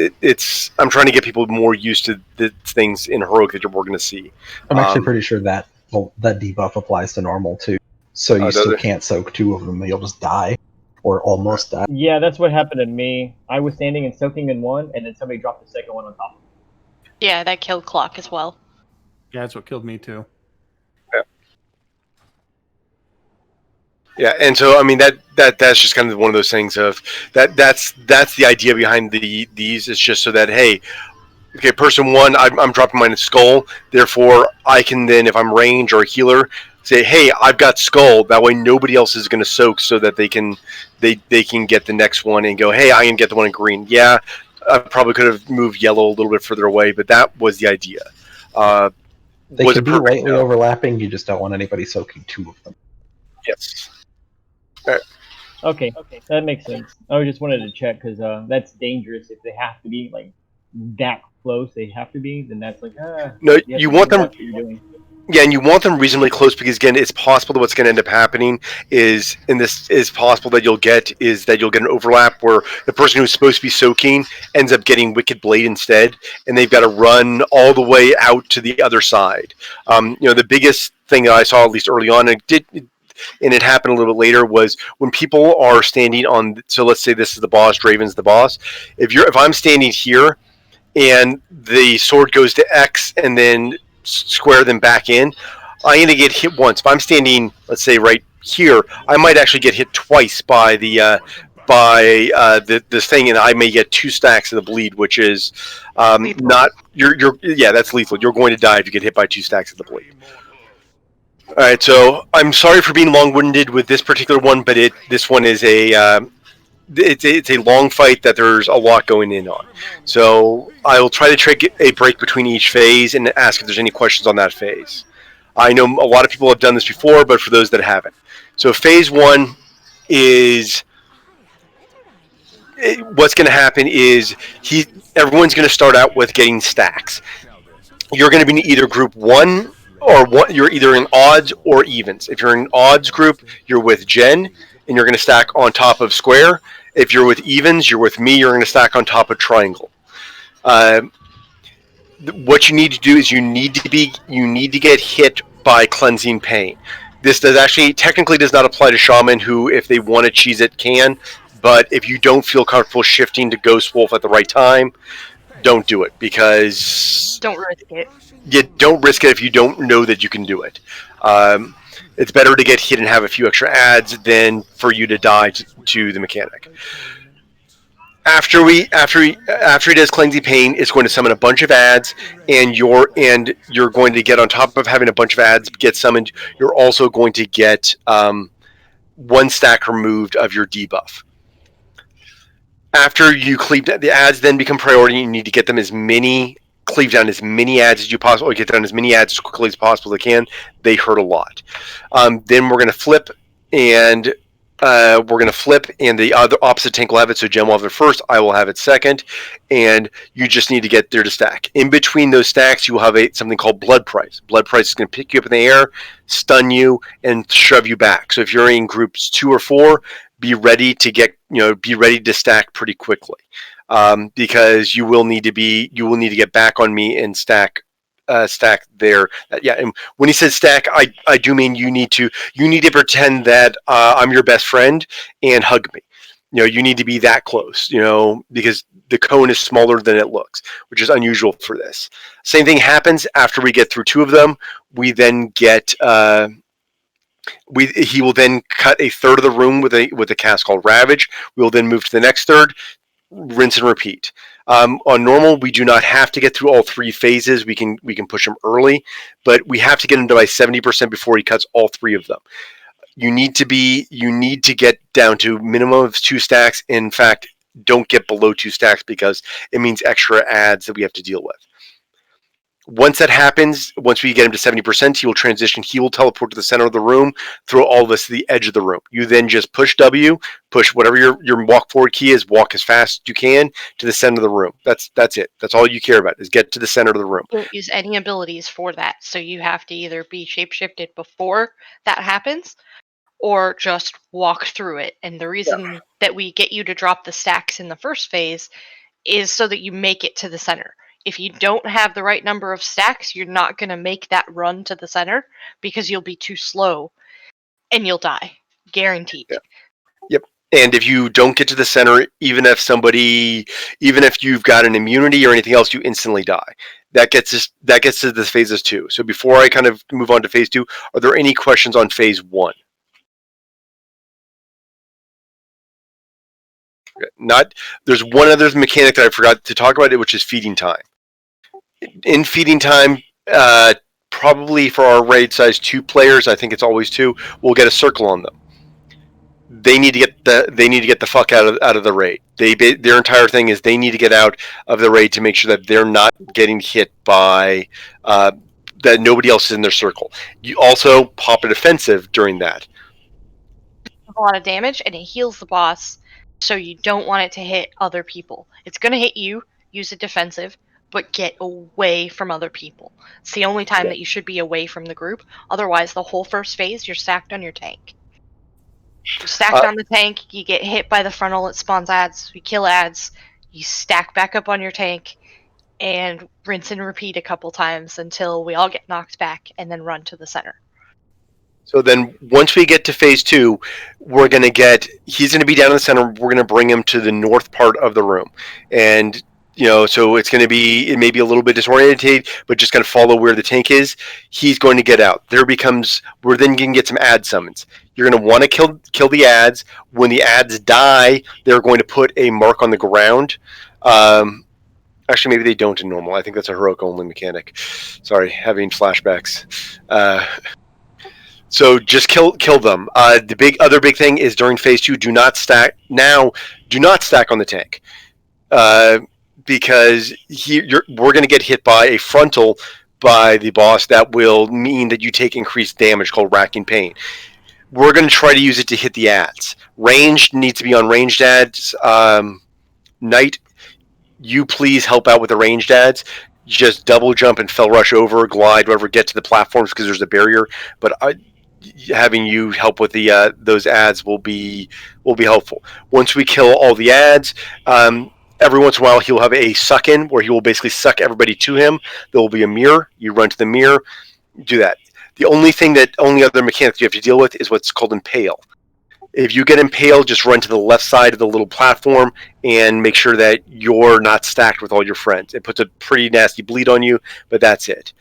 I'm trying to get people more used to the things in heroic that we're going to see. I'm actually pretty sure that that debuff applies to normal too, so you still can't soak two of them; you'll just die or almost die. Yeah, that's what happened to me. I was standing and soaking in one, and then somebody dropped the second one on top of me. Yeah, that killed Clock as well. Yeah, that's what killed me too. Yeah, and so I mean that's just kind of one of those things of that's the idea behind these is just so that hey, okay, person one, I'm dropping mine in skull, therefore I can then if I'm range or a healer say hey I've got skull, that way nobody else is going to soak so that they can get the next one and go hey I can get the one in green. Yeah. I probably could have moved yellow a little bit further away, but that was the idea. They can be lightly overlapping, you just don't want anybody soaking two of them. Yes. Right. Okay, that makes sense. I just wanted to check, because that's dangerous if they have to be, like, that close, they have to be, then that's like, No, you want them... Yeah, and you want them reasonably close because again, it's possible that what's going to end up happening is possible that you'll get an overlap where the person who's supposed to be soaking ends up getting Wicked Blade instead, and they've got to run all the way out to the other side. The biggest thing that I saw at least early on, and it happened a little bit later, was when people are standing on. So let's say this is the boss, Draven's the boss. If I'm standing here, and the sword goes to X, and then square them back in, I'm going to get hit once. If I'm standing, let's say right here, I might actually get hit twice by this thing, and I may get 2 stacks of the bleed, which is not that's lethal. You're going to die if you get hit by 2 stacks of the bleed. All right, so I'm sorry for being long-winded with this particular one, but this one is it's a long fight that there's a lot going in on. So I will try to take a break between each phase and ask if there's any questions on that phase. I know a lot of people have done this before, but for those that haven't. So phase 1 is... What's going to happen is everyone's going to start out with getting stacks. You're going to be in either group 1 or you're either in odds or evens. If you're in odds group, you're with Jen, and you're going to stack on top of square. If you're with evens, you're with me, you're going to stack on top of triangle. What you need to do is you need to get hit by cleansing pain. This technically does not apply to shaman who, if they want to cheese it, can. But if you don't feel comfortable shifting to Ghost Wolf at the right time, don't do it, because don't risk it. You don't risk it if you don't know that you can do it. It's better to get hit and have a few extra adds than for you to die to the mechanic. After he does cleansing pain, it's going to summon a bunch of adds, and you're going to get, on top of having a bunch of adds get summoned, you're also going to get 1 stack removed of your debuff. After you cleave, the adds then become priority. You need to get them cleave down as many adds as you possibly get down as many adds as quickly as possible as they can. They hurt a lot. Then we're going to flip, and we're going to flip, and the other opposite tank will have it. So Jen will have it first. I will have it second, and you just need to get there to stack. In between those stacks, you will have something called blood price. Blood price is going to pick you up in the air, stun you, and shove you back. So if you're in groups 2 or 4, be ready to stack pretty quickly, because you will need to get back on me and stack there. And when he says stack, I do mean you need to pretend that I'm your best friend and hug me. You need to be that close, because the cone is smaller than it looks, which is unusual for this. Same thing happens after we get through 2 of them. We then get he will then cut a third of the room with a cast called Ravage. We will then move to the next third, rinse and repeat. On normal, we do not have to get through all 3 phases. We can push him early, but we have to get him to by 70% before he cuts all 3 of them. You need to get down to minimum of 2 stacks. In fact, don't get below 2 stacks because it means extra adds that we have to deal with. Once that happens, once we get him to 70%, he will transition. He will teleport to the center of the room, throw all of us to the edge of the room. You then just push W, push whatever your walk forward key is, walk as fast as you can to the center of the room. That's it. That's all you care about, is get to the center of the room. Don't use any abilities for that. So you have to either be shapeshifted before that happens, or just walk through it. And the reason that we get you to drop the stacks in the first phase is so that you make it to the center. If you don't have the right number of stacks, you're not going to make that run to the center because you'll be too slow and you'll die. Guaranteed. Yep. And if you don't get to the center, even if you've got an immunity or anything else, you instantly die. That gets to the phases 2. So before I kind of move on to phase 2, are there any questions on phase 1? There's one other mechanic that I forgot to talk about, which is feeding time. In feeding time, probably for our raid size 2 players, I think it's always 2, we'll get a circle on them. They need to get the fuck out of the raid. Their entire thing is they need to get out of the raid to make sure that they're not getting hit by that nobody else is in their circle. You also pop a defensive during that. A lot of damage, and it heals the boss, so you don't want it to hit other people. It's going to hit you. Use a defensive, but get away from other people. It's the only time that you should be away from the group. Otherwise, the whole first phase, you're stacked on your tank. You're stacked on the tank, you get hit by the frontal, it spawns ads, you kill ads, you stack back up on your tank, and rinse and repeat a couple times until we all get knocked back, and then run to the center. So then once we get to phase 2, he's going to be down in the center. We're going to bring him to the north part of the room. And, so it may be a little bit disoriented, but just going to follow where the tank is. He's going to get out. We're then going to get some ad summons. You're going to want to kill the ads. When the ads die, they're going to put a mark on the ground. Actually, maybe they don't in normal. I think that's a heroic only mechanic. Sorry, having flashbacks. So just kill them. The other big thing is during phase 2, do not stack on the tank, because we're going to get hit by a frontal by the boss. That will mean that you take increased damage called racking pain. We're going to try to use it to hit the ads. Ranged needs to be on ranged ads. Knight, you please help out with the ranged ads. Just double jump and fell rush over, glide, whatever, get to the platforms because there's a barrier. But having you help with the those ads will be helpful. Once we kill all the ads, every once in a while he'll have a suck in where he will basically suck everybody to him. There will be a mirror. You run to the mirror, do that. The only other mechanic you have to deal with is what's called impale. If you get impaled, just run to the left side of the little platform and make sure that you're not stacked with all your friends. It puts a pretty nasty bleed on you, but that's it.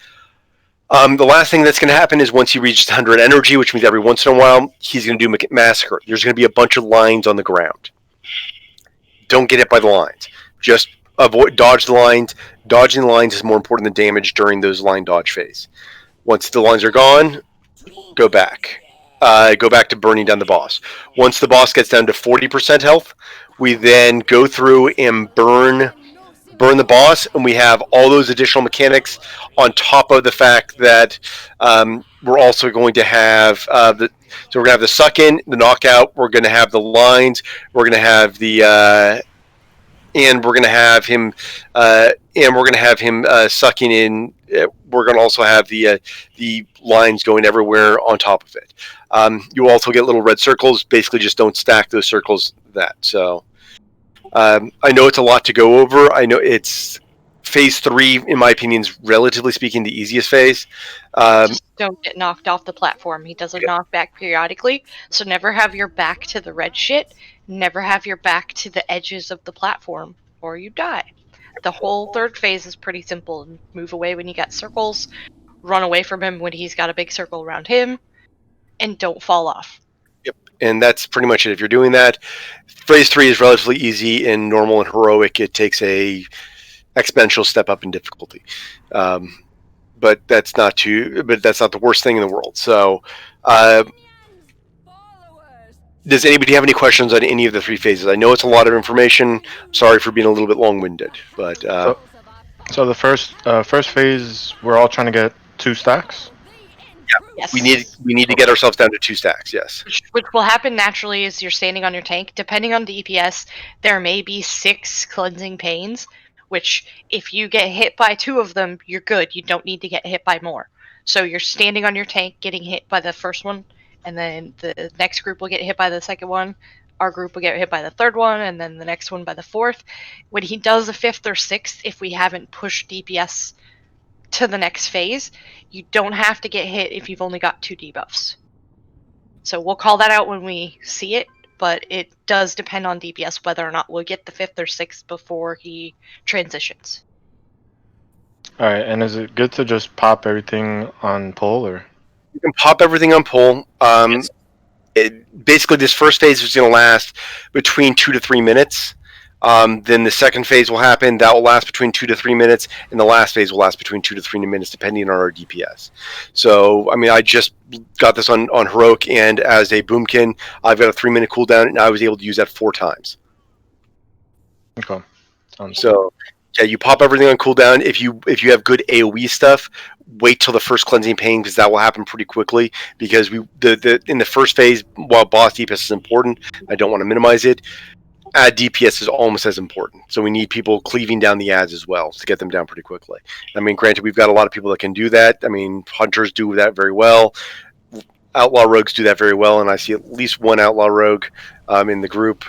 The last thing that's going to happen is once he reaches 100 energy, which means every once in a while, he's going to do Massacre. There's going to be a bunch of lines on the ground. Don't get hit by the lines. Just dodge the lines. Dodging the lines is more important than damage during those line dodge phase. Once the lines are gone, go back. Go back to burning down the boss. Once the boss gets down to 40% health, we then go through and burn the boss, and we have all those additional mechanics on top of the fact that we're also going to have So we're gonna have the suck in, the knockout. We're gonna have the lines. We're gonna have the and we're gonna have him sucking in. We're gonna also have the lines going everywhere on top of it. You also get little red circles. Basically, just don't stack those circles. So I know it's a lot to go over. I know it's phase 3, in my opinion, is relatively speaking the easiest phase. Just don't get knocked off the platform. He doesn't knock back periodically, so never have your back to the red shit. Never have your back to the edges of the platform, or you die. The whole third phase is pretty simple. Move away when you got circles, run away from him when he's got a big circle around him, and don't fall off. Yep, and that's pretty much it. If you're doing that, phase 3 is relatively easy. In normal and heroic, it takes a exponential step up in difficulty. But that's not the worst thing in the world. So, does anybody have any questions on any of the 3 phases? I know it's a lot of information. Sorry for being a little bit long-winded, but so the first phase, we're all trying to get 2 stacks. Yeah, yes. We need to get ourselves down to 2 stacks. Yes, which will happen naturally as you're standing on your tank. Depending on DPS, there may be 6 cleansing pains. Which, if you get hit by 2 of them, you're good. You don't need to get hit by more. So you're standing on your tank, getting hit by the first one, and then the next group will get hit by the second one. Our group will get hit by the third one, and then the next one by the fourth. When he does a 5th or 6th, if we haven't pushed DPS to the next phase, you don't have to get hit if you've only got 2 debuffs. So we'll call that out when we see it, but it does depend on DPS whether or not we'll get the 5th or 6th before he transitions. Alright, and is it good to just pop everything on pull, or? You can pop everything on pull. Basically, this first phase is going to last between 2 to 3 minutes. Then the second phase will happen. That will last between 2 to 3 minutes, and the last phase will last between 2 to 3 minutes, depending on our DPS. So, I mean, I just got this on heroic, and as a boomkin, I've got a 3-minute cooldown, and I was able to use that 4 times. Okay. So, yeah, you pop everything on cooldown. If you have good AOE stuff, wait till the first cleansing pain, because that will happen pretty quickly. Because in the first phase, while boss DPS is important, I don't want to minimize it. Ad DPS is almost as important. So we need people cleaving down the ads as well to get them down pretty quickly. I mean, granted, we've got a lot of people that can do that. I mean, hunters do that very well. Outlaw rogues do that very well, and I see at least one outlaw rogue in the group.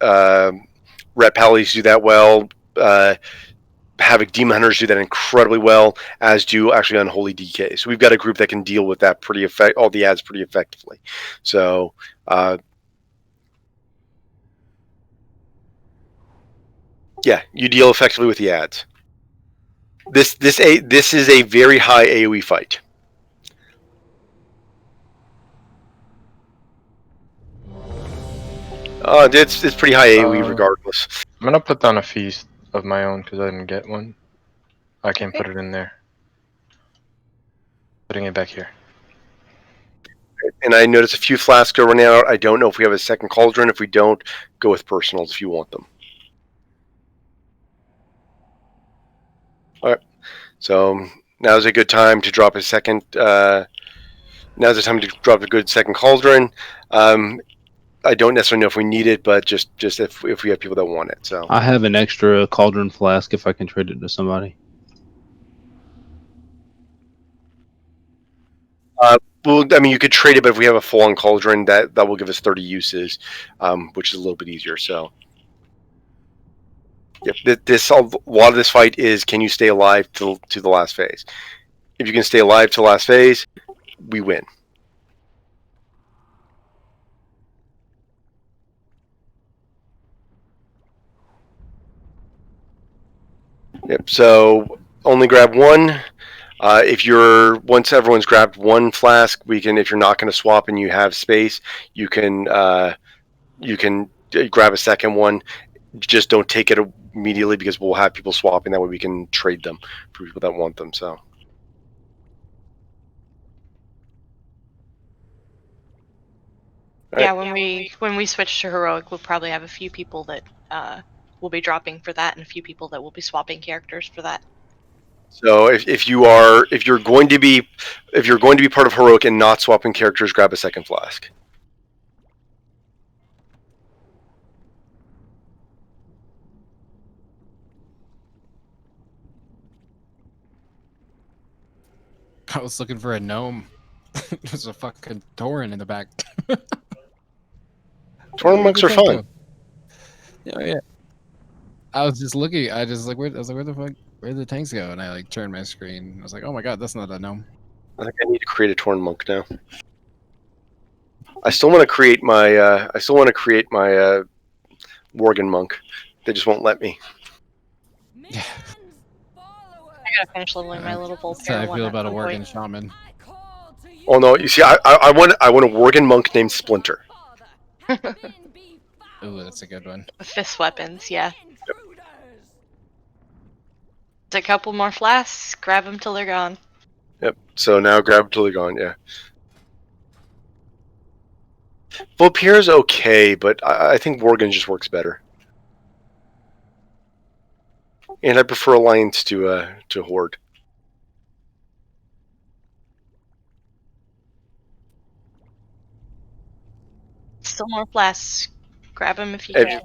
Ret Pallies do that well. Havoc Demon Hunters do that incredibly well, as do actually Unholy DK. So we've got a group that can deal with that all the ads pretty effectively. So yeah, you deal effectively with the ads. This is a very high AoE fight. It's pretty high AoE regardless. I'm gonna put down a feast of my own because I didn't get one. I can't put it in there. Putting it back here. And I notice a few flasks are running out. I don't know if we have a second cauldron. If we don't, go with personals if you want them. All right. So now's a good time to drop a second. Now's the time to drop a good second cauldron. I don't necessarily know if we need it, but just if we have people that want it. So I have an extra cauldron flask if I can trade it to somebody. Well, I mean, you could trade it, but if we have a full-on cauldron, that will give us 30 uses, which is a little bit easier. So, yep, a lot of this fight is, can you stay alive to the last phase? If you can stay alive to the last phase, we win. Yep. So only grab one. Once everyone's grabbed one flask, we can. If you're not going to swap and you have space, you can grab a second one. Just don't take it immediately because we'll have people swapping. That way we can trade them for people that want them. So. Yeah, when we switch to heroic, we'll probably have a few people that will be dropping for that, and a few people that will be swapping characters for that. So if you're going to be if you're going to be part of heroic and not swapping characters, grab a second flask. I was looking for a gnome. There's a fucking Tauren in the back. Tauren monks are fun. Yeah. I was just looking. I was like, where the fuck? Where did the tanks go? And I like turned my screen. I was like, oh my god, that's not a gnome. I think I need to create a Tauren monk now. I still want to create my. Worgen monk. They just won't let me. Yeah. I gotta finish leveling my little Voltaire. That's how I feel one about a at some Worgen point. shaman. Oh no! You see, I want a Worgen monk named Splinter. Ooh, that's a good one. Fist weapons, yeah. It's a couple more flasks. Grab them till they're gone. Yep. So now grab till they're gone. Yeah. Volpaire's okay, but I think Worgen just works better. And I prefer Alliance to Horde. Still more flasks. Grab them if you can.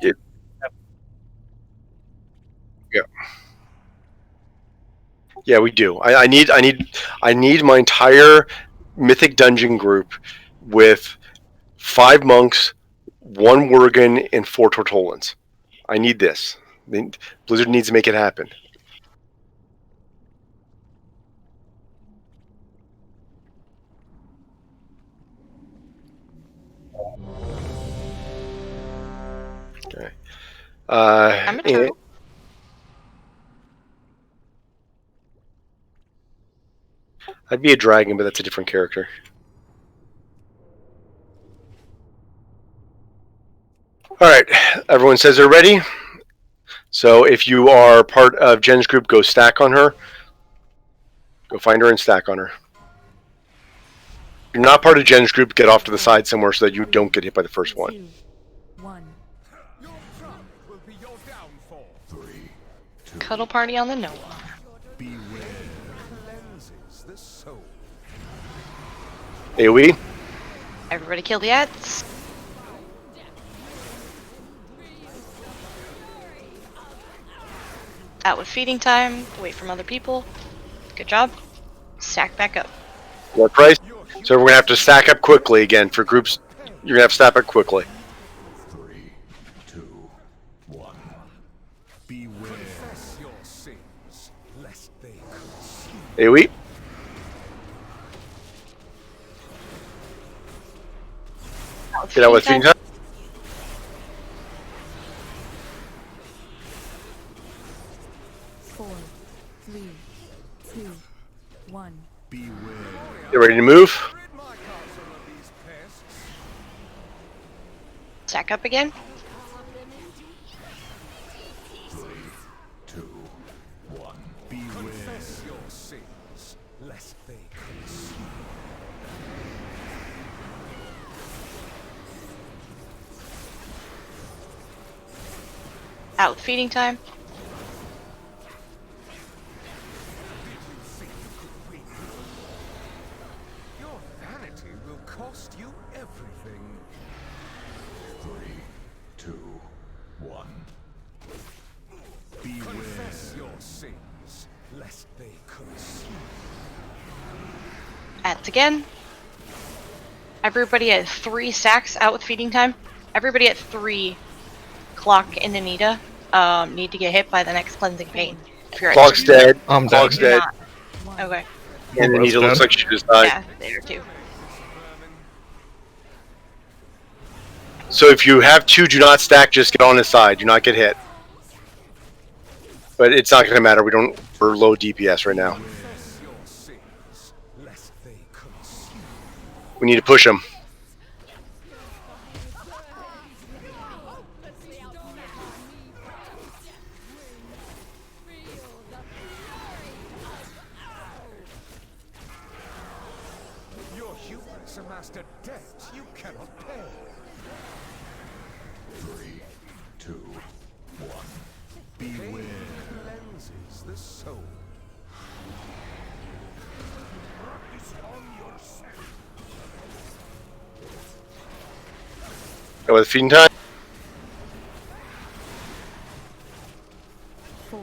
Yeah, we do. I need my entire Mythic Dungeon group with 5 monks, 1 Worgen, and 4 Tortolans. I need this. Blizzard needs to make it happen. Okay. I'm a turtle. I'd be a dragon, but that's a different character. Alright, everyone says they're ready. So if you are part of Jen's group, go stack on her. Go find her and stack on her. If you're not part of Jen's group, get off to the side somewhere so that you don't get hit by the first one. Cuddle party on the Noah. AoE. Everybody kill the ads. Out with feeding time. Wait from other people. Good job. Stack back up. What price? So we're gonna have to stack up quickly again for groups. You're gonna have to stack up quickly. 3, 2, 1. Beware. Confess your sins, lest they consume. AoE. Get out with feeding time. Get ready to move. Stack up again. 3, 2, 1. Beware. Confess your sins, lest they consume. Out with feeding time. Your vanity will cost you everything. 3, 2, 1. Beware. Confess your sins, lest they consume. Ads again. Everybody at 3 stacks. Out with feeding time. Everybody at 3. Clock and Anita need to get hit by the next cleansing pain. If you're Clock's at dead. I'm Clock's dead. Okay. And Anita looks like she just died. Yeah, there too. So if you have 2, do not stack. Just get on his side. Do not get hit. But it's not going to matter. We're low DPS right now. Confess your sins, lest they consume. We need to push him. Your hubris amassed a debt you cannot pay. 3, 2, 1. Beware. Cleanses the soul. Go with feeding time. 4,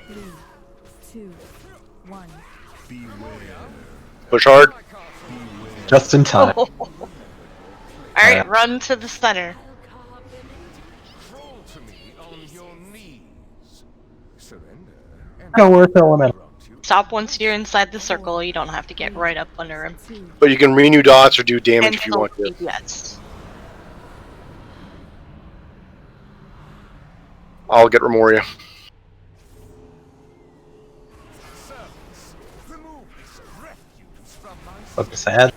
3, 2, 1. Push hard. Just in time. Alright, run to the center. Crawl to me on your knees. Surrender. No worth elemental. Stop once you're inside the circle. You don't have to get right up under him. But you can renew dots or do damage if you And want to. yes. I'll get Remoria. Look sad.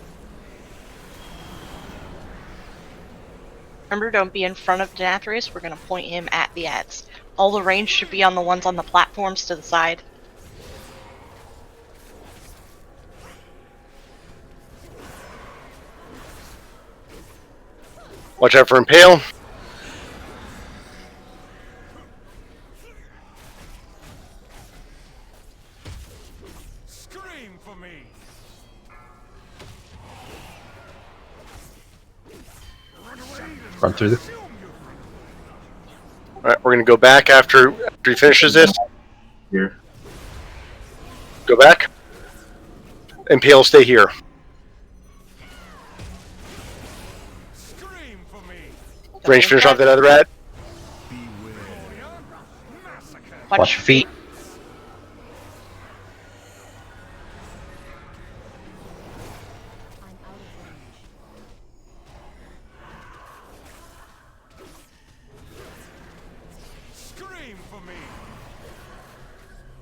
Remember, don't be in front of Nathria. We're going to point him at the ads. All the range should be on the ones on the platforms to the side. Watch out for Impale. Scream for me. Run through the. Alright, we're going to go back after he finishes this. Here. Go back. Impale, stay here. Scream for me. Range, finish off that other rat. Watch your feet. Scream for me.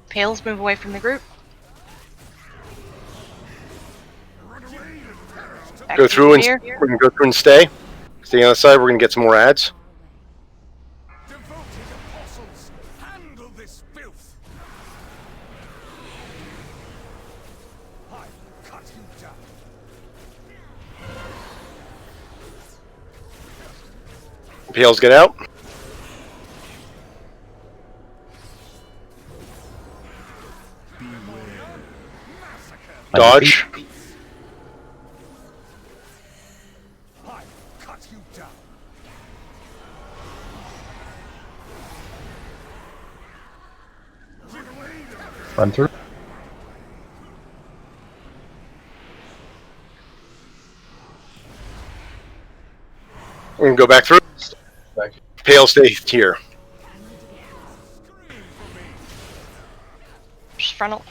Pales, move away from the group. Back Go to through and Samir. we're going to go through and stay. Stay on the side. We're going to get some more ads. Devoted apostles, handle this filth. I cut you down. Impales, get out. Dodge. I cut you down. Run through. We're going to go back through. Pale, stay here. Just frontal.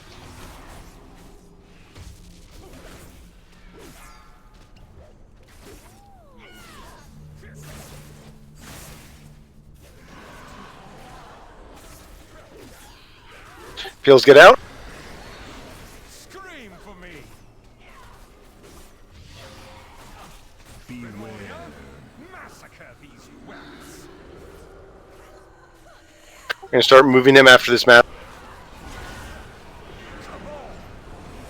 Pales, get out. Scream for me. Massacre these rats. We're going to start moving them after this map. Come on.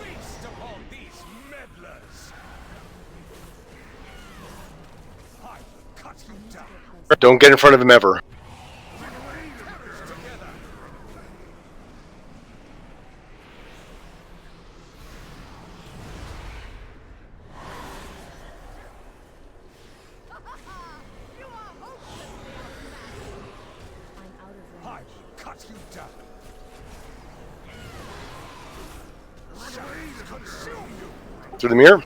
Feast upon these meddlers. I cut you down. Don't get in front of him ever. I cut you down. Shades consume you. Through the mirror.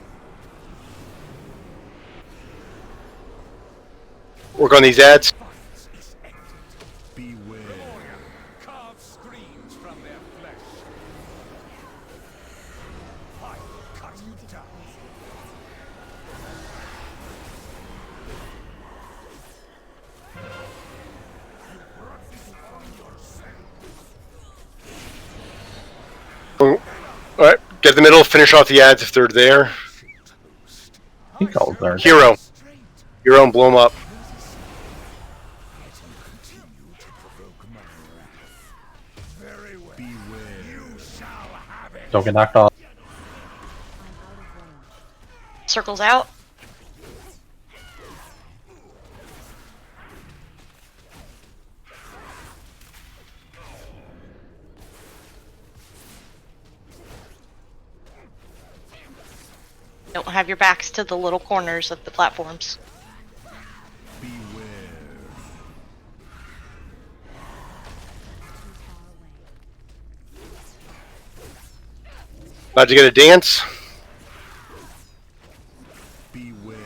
Work on these ads. Beware. Carve screams from their flesh. I cut you down. Alright, get the middle, finish off the ads if they're there. He called there. Hero. Hero and blow them up. Very well. Beware. You shall have it. Don't get knocked off. Circles out. Don't have your backs to the little corners of the platforms. Beware. About to get a dance. Beware.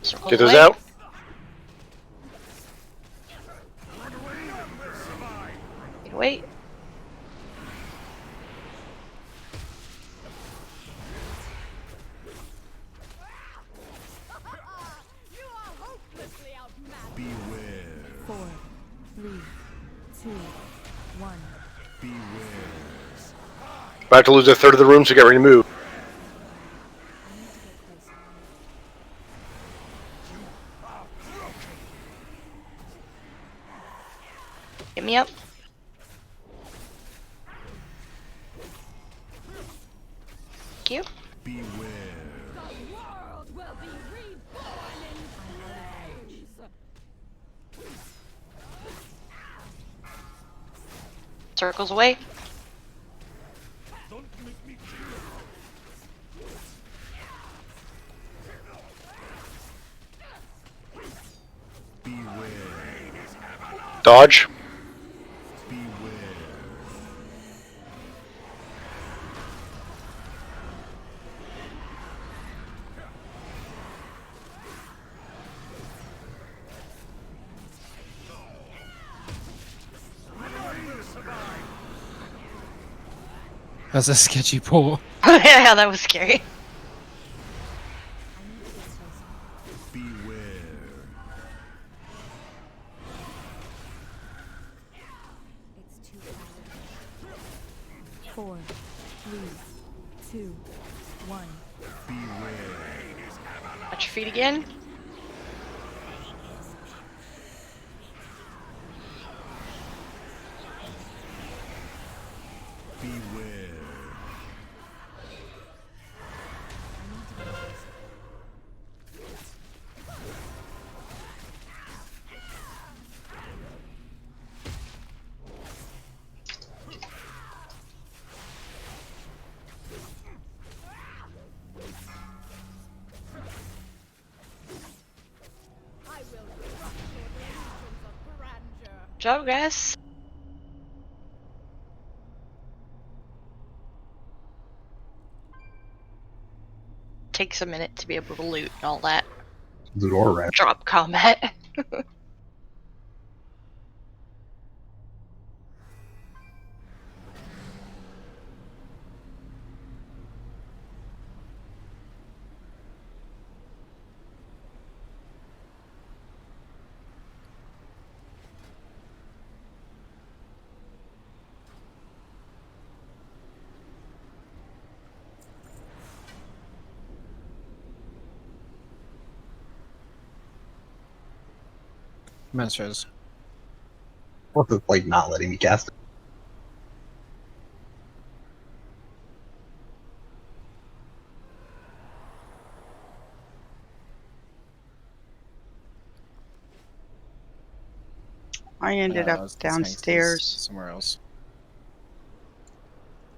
Circle Get those away. out. Wait. Beware. 4, 3, 2, 1. About to lose a third of the room, so get ready to move. Get me up. Thank you. Circles away. Dodge. That's a sketchy pull. Yeah, that was scary. It's 4, 3, 2, 1. Watch your feet again. Good job, guys. Takes a minute to be able to loot and all that. Loot or red. Drop combat. Masters. What's it like not letting me cast it? I ended I up was listening to downstairs. somewhere else.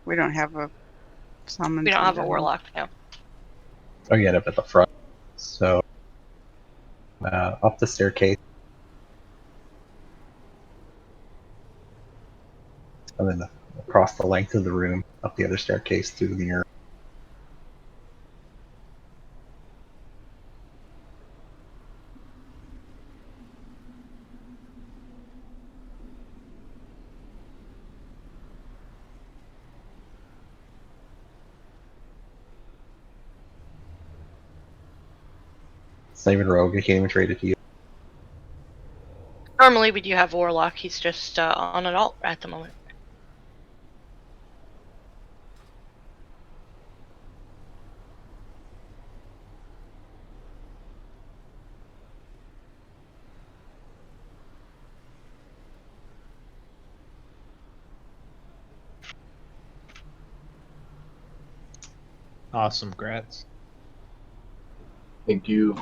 We don't have a summon. We don't have a warlock now. Oh, yeah, up at the front. So, up the staircase. And then across the length of the room, up the other staircase through the mirror. It's not even rogue, I can't even trade it to you. Normally we do have warlock. He's just on an alt at the moment. Awesome, grats. Thank you.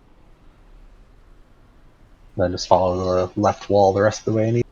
Then just follow the left wall the rest of the way.